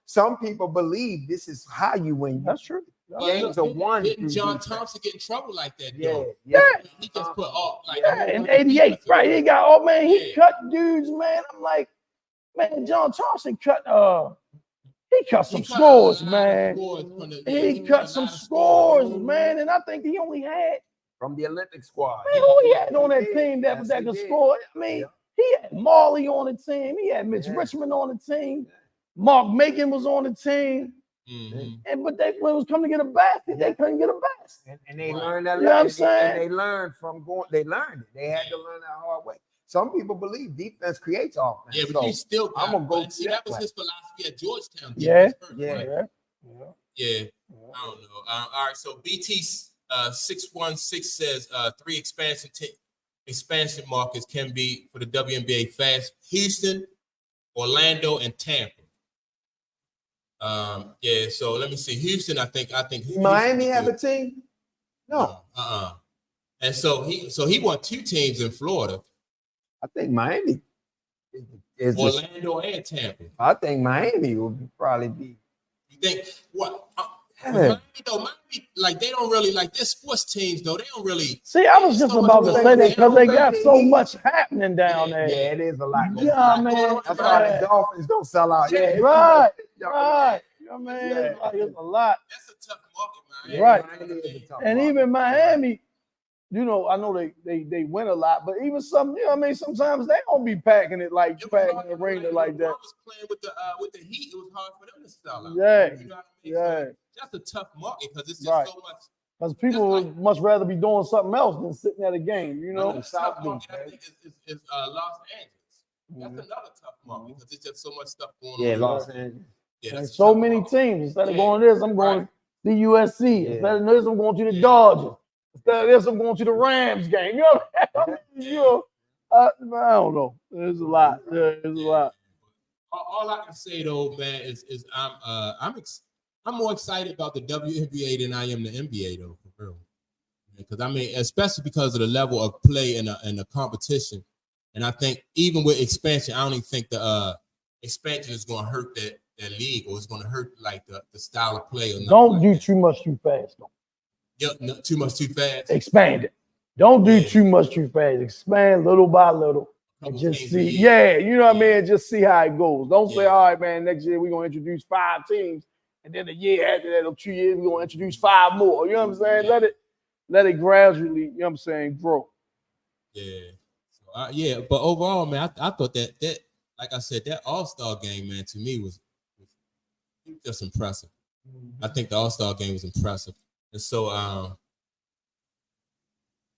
some people believe this is how you win. That's true. Games are won. Didn't John Thompson get in trouble like that? Yeah. He just put all in '88, right? He got he cut dudes, man. I'm like, man, John Thompson cut He cut some scores, man. He cut some scores, man. And I think he only had from the Olympic squad. Man, who he had on that team that could score? I mean, he He had Marley on the team. He had Mitch Richmond on the team. Mark Macon was on the team. But when it was coming to get a basket, they couldn't get a basket. And they learned that. You know what I'm saying? And they learned from going. They learned it. They had to learn that hard way. Some people believe defense creates offense. Yeah, but so he still got I'm gonna go. See, that was his philosophy at Georgetown. Yeah. I don't know. All right, so BT 616 says 3 expansion markets can be for the WNBA fast: Houston, Orlando, and Tampa. So let me see. Houston, I think Miami have a team? No. And so he won 2 teams in Florida. I think Miami is Orlando and Tampa. I think Miami would probably be. You think what? Miami, like they don't really like their sports teams though. They don't really see. I was just about to say that because they got so much happening down there. Yeah, it is a lot. Yeah, man. That's why the Dolphins don't sell out. Yeah, right. You know what I mean? It's a lot. That's a tough market, man. Right. And even Miami, you know, I know they win a lot, but even some, you know what I mean, sometimes they don't be packing it like packing the arena like that. I was playing with the Heat. It was hard for them to sell out. Yeah. You know what I mean? Yeah. So that's a tough market because it's just so much. Because people would much rather be doing something else than sitting at a game, you know. South Beach, I think is Los Angeles. That's another tough market because it's just so much stuff going on. Yeah, Los Angeles. Yeah, so many teams. Instead of going to this, I'm going to the USC. Instead of this, I'm going to the Dodgers. Instead of this, I'm going to the Rams game. You know, I don't know. There's a lot. There's a lot. All I can say though, man, is I'm more excited about the WNBA than I am the NBA though, for real. Because I mean, especially because of the level of play and the competition. And I think even with expansion, I don't even think the expansion is going to hurt that league, or it's going to hurt like the style of play. Or don't do too much too fast though. Yeah, too much too fast. Expand it. Don't do too much too fast. Expand little by little. And just see, you know what I mean? Just see how it goes. Don't say, all right, man, next year we're going to introduce 5 teams. And then a year after that, or 2 years, we're going to introduce 5 more. You know what I'm saying? Let it gradually, you know what I'm saying, grow. Yeah. So, but overall, man, I thought that, like I said, that All-Star game, man, to me was just impressive. I think the All-Star game was impressive. And so, all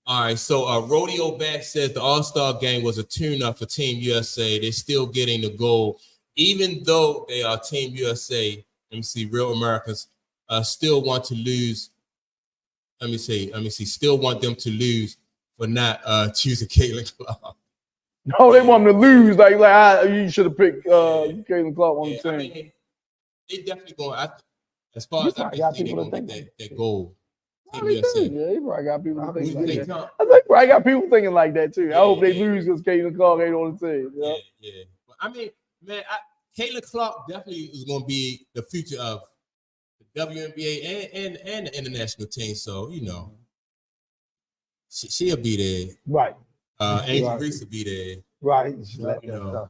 right, so Rodeo Back says the All-Star game was a tune-up for Team USA. They're still getting the goal. Even though they are Team USA, let me see, real Americans still want to lose. Let me see, still want them to lose for not choosing Caitlyn Clark. No, they want them to lose. Like you should have picked Caitlyn Clark on the team. I mean, they definitely going. As far as I can see, they're going to get that goal. Yeah, he probably got people thinking like that. I think I got people thinking like that too. I hope they lose because Caitlyn Clark ain't on the team. Yeah. But I mean, man, Caitlyn Clark definitely is going to be the future of the WNBA and the international team. So, you know, she'll be there. Right. Angel Reese will be there. Right. It's going to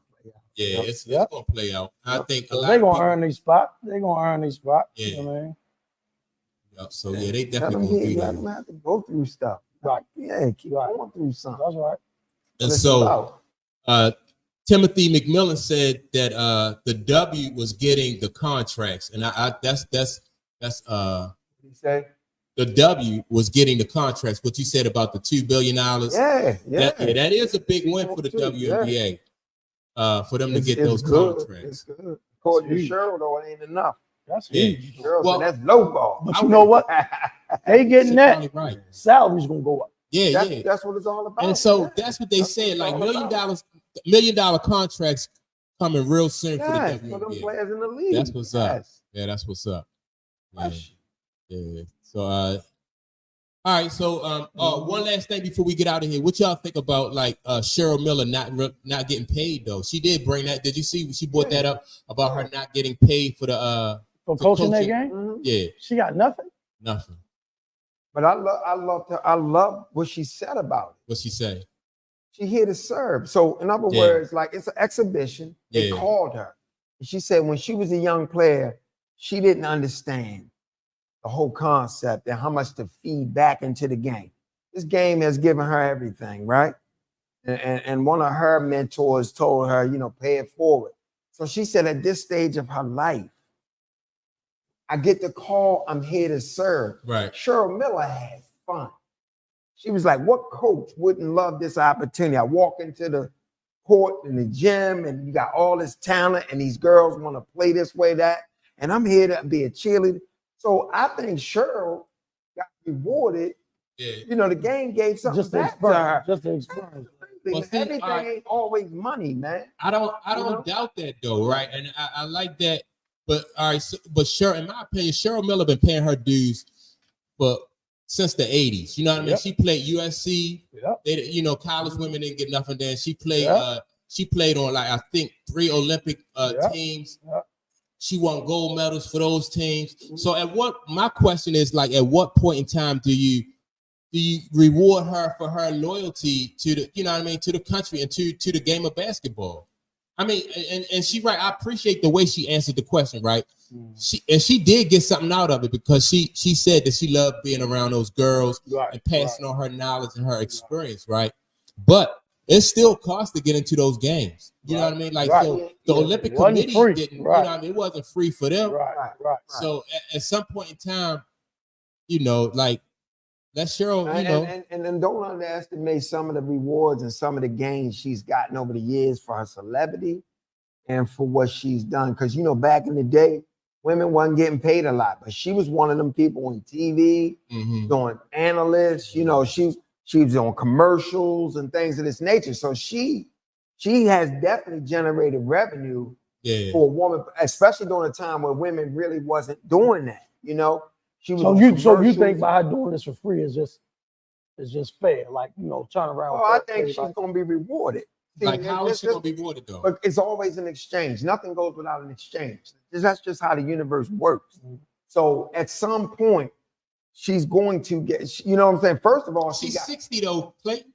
play out. I think they're going to earn their spot. They're going to earn their spot. Yeah. You know what I mean? So, they definitely going to do that. Let them have to go through stuff. Right. Yeah, keep going through something. That's right. And so, Timothy McMillan said that the W was getting the contracts, and that's what he said. The W was getting the contracts. What you said about the $2 billion. Yeah. That is a big win for the WNBA. For them to get those contracts. It's good. According to Cheryl, though, it ain't enough. That's huge. Cheryl said that's low ball. But you know what? They getting that. Right. Salary's gonna go up. That's what it's all about. And so that's what they said. Like $1 million contracts coming real soon for the WNBA. For them players in the league. That's what's up. Yeah, that's what's up. Yeah. So all right. So one last thing before we get out of here. What y'all think about like Cheryl Miller not getting paid though? She did bring that. Did you see she brought that up about her not getting paid for the for coaching that game? Mm-hmm. Yeah. She got nothing. Nothing. But I loved her. I love what she said about it. What'd she say? She here to serve. So in other words, like it's an exhibition. They called her. And she said when she was a young player, she didn't understand the whole concept and how much to feed back into the game. This game has given her everything, right? And one of her mentors told her, you know, pay it forward. So she said at this stage of her life, I get the call, I'm here to serve. Right. Cheryl Miller had fun. She was like, what coach wouldn't love this opportunity? I walk into the court in the gym and you got all this talent and these girls want to play this way, that, and I'm here to be a cheerleader. So I think Cheryl got rewarded. Yeah. You know, the game gave something Just the back to her. experience. Just the experience. Well, see, Everything ain't always money, man. I don't doubt that though, right? And I like that. But all right, but Cheryl, in my opinion, Cheryl Miller been paying her dues since the 80s. You know what I mean? Yep. She played USC. Yep. They, you know, college women didn't get nothing there. She played on like I think 3 Olympic teams. Yep. She won gold medals for those teams. So my question is like, at what point in time do you reward her for her loyalty to the, you know what I mean, to the country and to the game of basketball? I mean, and she right. I appreciate the way she answered the question, right? She did get something out of it because she said that she loved being around those girls and passing on her knowledge and her experience, right? But it still costs to get into those games. You know what I mean? Like so the Olympic Committee didn't, you know what I mean? It wasn't free for them. Right. So at some point in time, you know, like that's Cheryl, you know. And then don't underestimate some of the rewards and some of the gains she's gotten over the years for her celebrity and for what she's done. Because, you know, back in the day, women wasn't getting paid a lot, but she was one of them people on TV, doing analysts, you know, she was on commercials and things of this nature. So she has definitely generated revenue for a woman, especially during a time where women really wasn't doing that, you know. So you think by her doing this for free is just fair, like, you know, turn around. Oh, I think she's gonna be rewarded. Like, how is she gonna be rewarded though? But it's always an exchange. Nothing goes without an exchange. That's just how the universe works. So at some point, she's going to get, you know what I'm saying? First of all, she's 60 though, Clayton.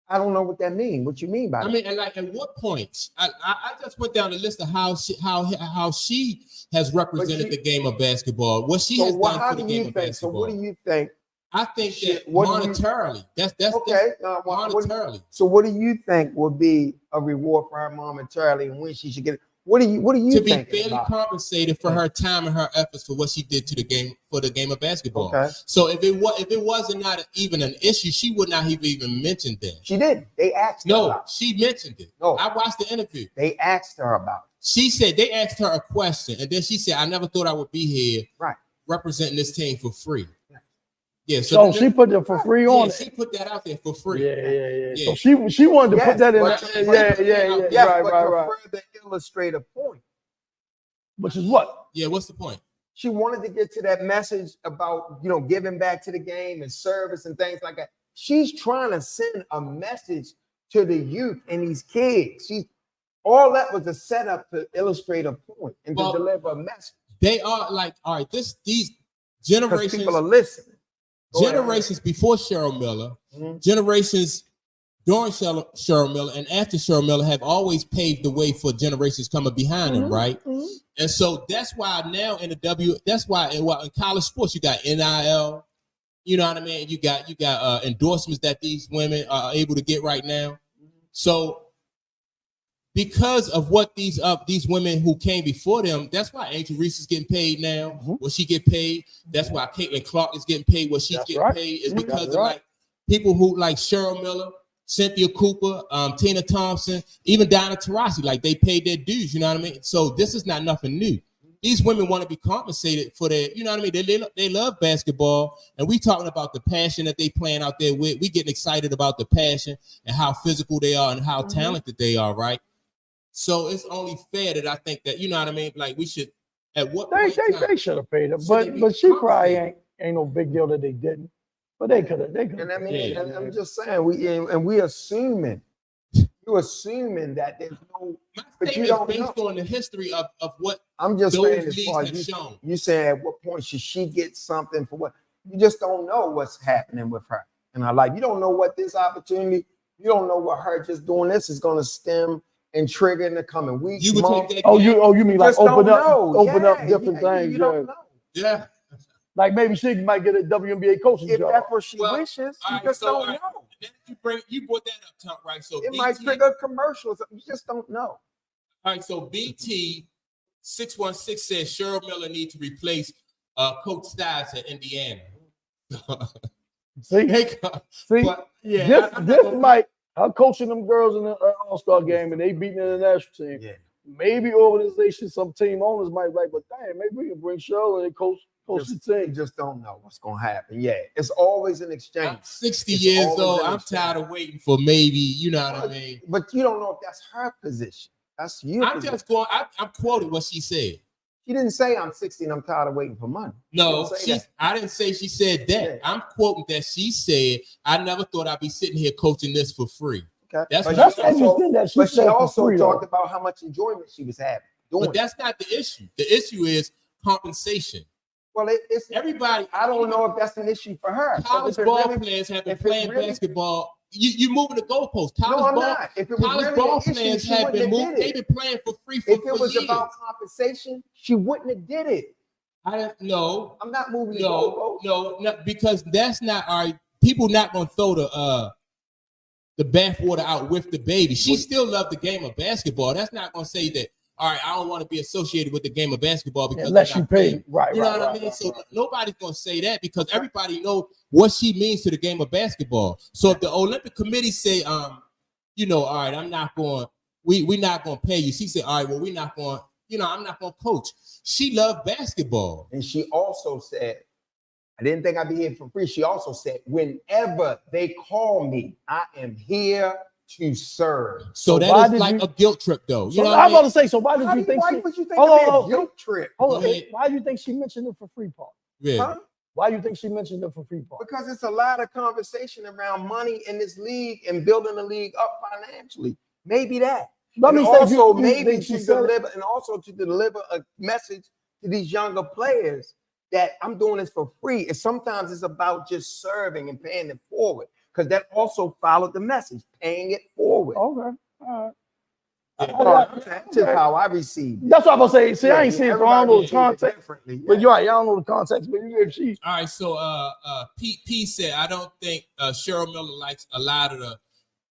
I don't know what that means. What you mean by that? I mean, and like at what point? I just went down the list of how she has represented the game of basketball. What she has done for the game of basketball. So what do you think? I think that monetarily. That's okay. Monetarily. So what do you think would be a reward for her monetarily, and when she should get it? What do you to be think fairly compensated for her time and her efforts for what she did to the game, for the game of basketball? Okay. So if it wasn't not even an issue, she would not have even mentioned that. She didn't. They asked her. No, she mentioned it. No, I watched the interview. They asked her about it. She said they asked her a question, and then she said, "I never thought I would be here, representing this team for free." Yeah, so she put it for free on it. She put that out there for free. Yeah. So she wanted to put that in. Right. To further illustrate a point. Which is what? Yeah, what's the point? She wanted to get to that message about, you know, giving back to the game and service and things like that. She's trying to send a message to the youth and these kids. All that was a setup to illustrate a point and to deliver a message. They are like, all right, these generations, people are listening. Generations before Cheryl Miller, generations during Cheryl Miller and after Cheryl Miller have always paved the way for generations coming behind them, right? And so that's why now in in college sports you got NIL, you know what I mean? You got endorsements that these women are able to get right now. So because of what these women who came before them, that's why Angel Reese is getting paid now. What she get paid. That's why Caitlyn Clark is getting paid. What she's getting paid is because of like people who like Cheryl Miller, Cynthia Cooper, Tina Thompson, even Donna Taurasi, like they paid their dues. You know what I mean? So this is not nothing new. These women want to be compensated for their, you know what I mean? They love basketball, and we talking about the passion that they playing out there with. We getting excited about the passion and how physical they are and how talented they are, right? So it's only fair that I think that, you know what I mean? Like we should, at what point they should have paid her, but she probably ain't no big deal that they didn't. But they could have. And I mean, I'm just saying, we assuming. You're assuming that there's no, but you don't based know. on the history of what I'm just saying, those as far leagues as have shown. You say at what point should she get something for what? You just don't know what's happening with her in her life. You don't know what this opportunity. You don't know what her just doing this is going to stem and trigger in the coming weeks. You would take that. You mean like open up different things? You don't know. Yeah. Like maybe she might get a WNBA coaching job. If that's what she wishes, you just don't know. You brought that up, Tom, right? So it BT, might trigger a commercial or something. You just don't know. All right, so BT 616 says Cheryl Miller needs to replace Coach Stiles at Indiana. See, But, yeah, this might. I'm coaching them girls in the All-Star game, and they beating the national team. Yeah. Maybe organization, some team owners might be like, but damn, maybe we can bring Cheryl and coach the team. You just don't know what's gonna happen. Yeah, it's always an exchange. I'm 60 years old. I'm tired of waiting for maybe, you know what I mean? But you don't know if that's her position. That's you. I'm quoting what she said. She didn't say I'm 60 and I'm tired of waiting for money. No, I didn't say she said that. Yeah. I'm quoting that she said, I never thought I'd be sitting here coaching this for free. Okay. That's interesting that she also talked about how much enjoyment she was having. But that's not the issue. The issue is compensation. Well, it's everybody. I don't know if that's an issue for her. College ball players have been playing basketball. You moving the goalposts. College ball players have been moving. They've been playing for free for years. If it was about compensation, she wouldn't have did it. I don't know. I'm not moving the goalposts. No, because that's not our people. Not gonna throw the bathwater out with the baby. She still loved the game of basketball. That's not gonna say that. All right, I don't want to be associated with the game of basketball because unless you pay, right? You know what I mean? So nobody's gonna say that because everybody knows what she means to the game of basketball. So if the Olympic Committee say, all right, I'm not going, we're not gonna pay you. She said, all right, well, we're not going, I'm not gonna coach. She loved basketball, and she also said, I didn't think I'd be here for free. She also said, whenever they call me, I am here to serve. So that is like a guilt trip, though. You know what I'm about to say. So why did you think? Why would you think a guilt trip? Hold on. Why do you think she mentioned it for free part? Yeah. Huh? Why do you think she mentioned it for free part? Because it's a lot of conversation around money in this league and building the league up financially. Maybe that. Maybe to deliver a message to these younger players that I'm doing this for free. And sometimes it's about just serving and paying it forward. Because that also followed the message, paying it forward. Okay, all right. That's just how I received it. That's what I'm gonna say. See, I ain't seen it. I don't know the context. But you're right, y'all don't know the context. But if she. All right, so P said, I don't think Cheryl Miller likes a lot of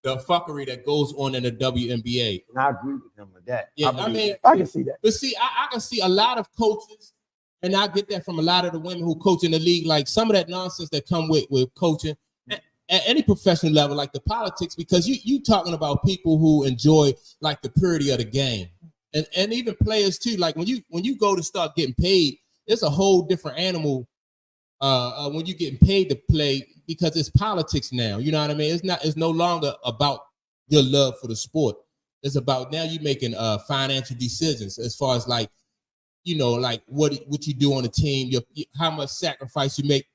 the fuckery that goes on in the WNBA. And I agree with him with that. Yeah, I can see that. But see, I can see a lot of coaches, and I get that from a lot of the women who coach in the league, like some of that nonsense that come with coaching. At any professional level, like the politics, because you talking about people who enjoy like the purity of the game, and even players too. Like when you go to start getting paid, it's a whole different animal when you're getting paid to play because it's politics now. You know what I mean? It's no longer about your love for the sport. It's about now you making financial decisions as far as like like what you do on the team, how much sacrifice you make.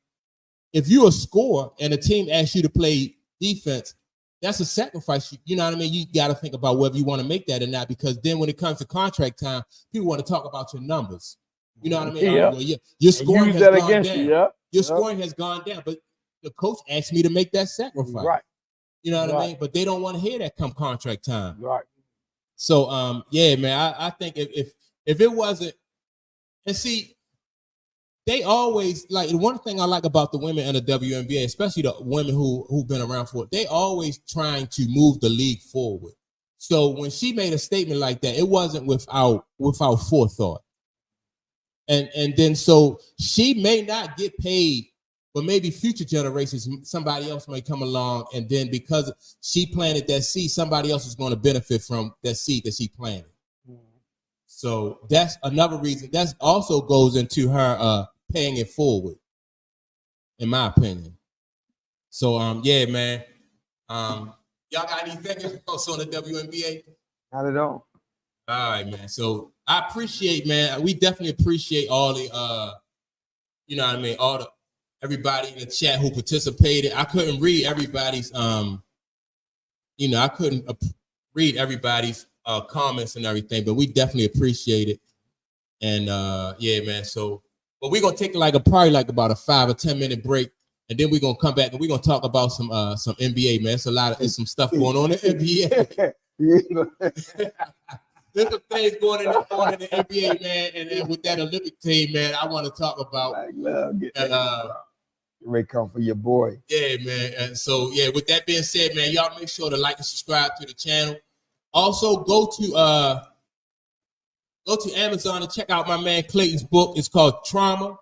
If you're a scorer and a team asks you to play defense, that's a sacrifice. You know what I mean? You got to think about whether you want to make that or not, because then when it comes to contract time, people want to talk about your numbers. You know what I mean? Yeah. Well, your scoring has gone down. Your scoring has gone down, but the coach asked me to make that sacrifice. Right. You know what I mean? But they don't want to hear that come contract time. Right. So, yeah, man, I think if it wasn't, and see, they always like one thing I like about the women in the WNBA, especially the women who've been around for it, they always trying to move the league forward. So when she made a statement like that, it wasn't without forethought. And then so she may not get paid, but maybe future generations, somebody else may come along, and then because she planted that seed, somebody else is going to benefit from that seed that she planted. So that's another reason. That also goes into her paying it forward, in my opinion. So yeah, man. Y'all got anything else on the WNBA? Not at all. All right, man. So I appreciate, man. We definitely appreciate all the you know what I mean, everybody in the chat who participated. I couldn't read everybody's I couldn't read everybody's comments and everything, but we definitely appreciate it. And yeah, man. So, but we're gonna take probably about a 5 or 10 minute break, and then we're gonna come back and we're gonna talk about some NBA, man. There's some stuff going on in the NBA. There's some things going on in the NBA, man. And with that Olympic team, man, I want to talk about. Ready come for your boy. Yeah, man. And so, yeah, with that being said, man, y'all make sure to like and subscribe to the channel. Also, go to Amazon and check out my man Clayton's book. It's called Trauma,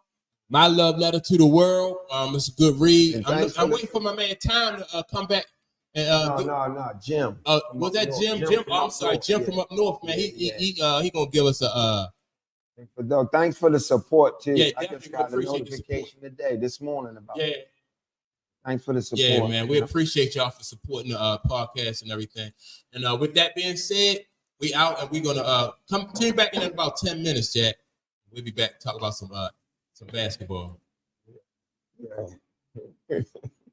My Love Letter to the World. It's a good read. I'm waiting for my man Time to come back. And, no, Jim. Was that Jim? Jim? Oh, I'm sorry, Jim from up north, man. He gonna give us a. Thanks for the support too. Yeah, I just got a notification this morning about it. Thanks for the support. Yeah, man. We appreciate y'all for supporting the podcast and everything. And with that being said, we out and we're gonna come tune back in about 10 minutes, Jack. We'll be back to talk about some basketball. Yeah.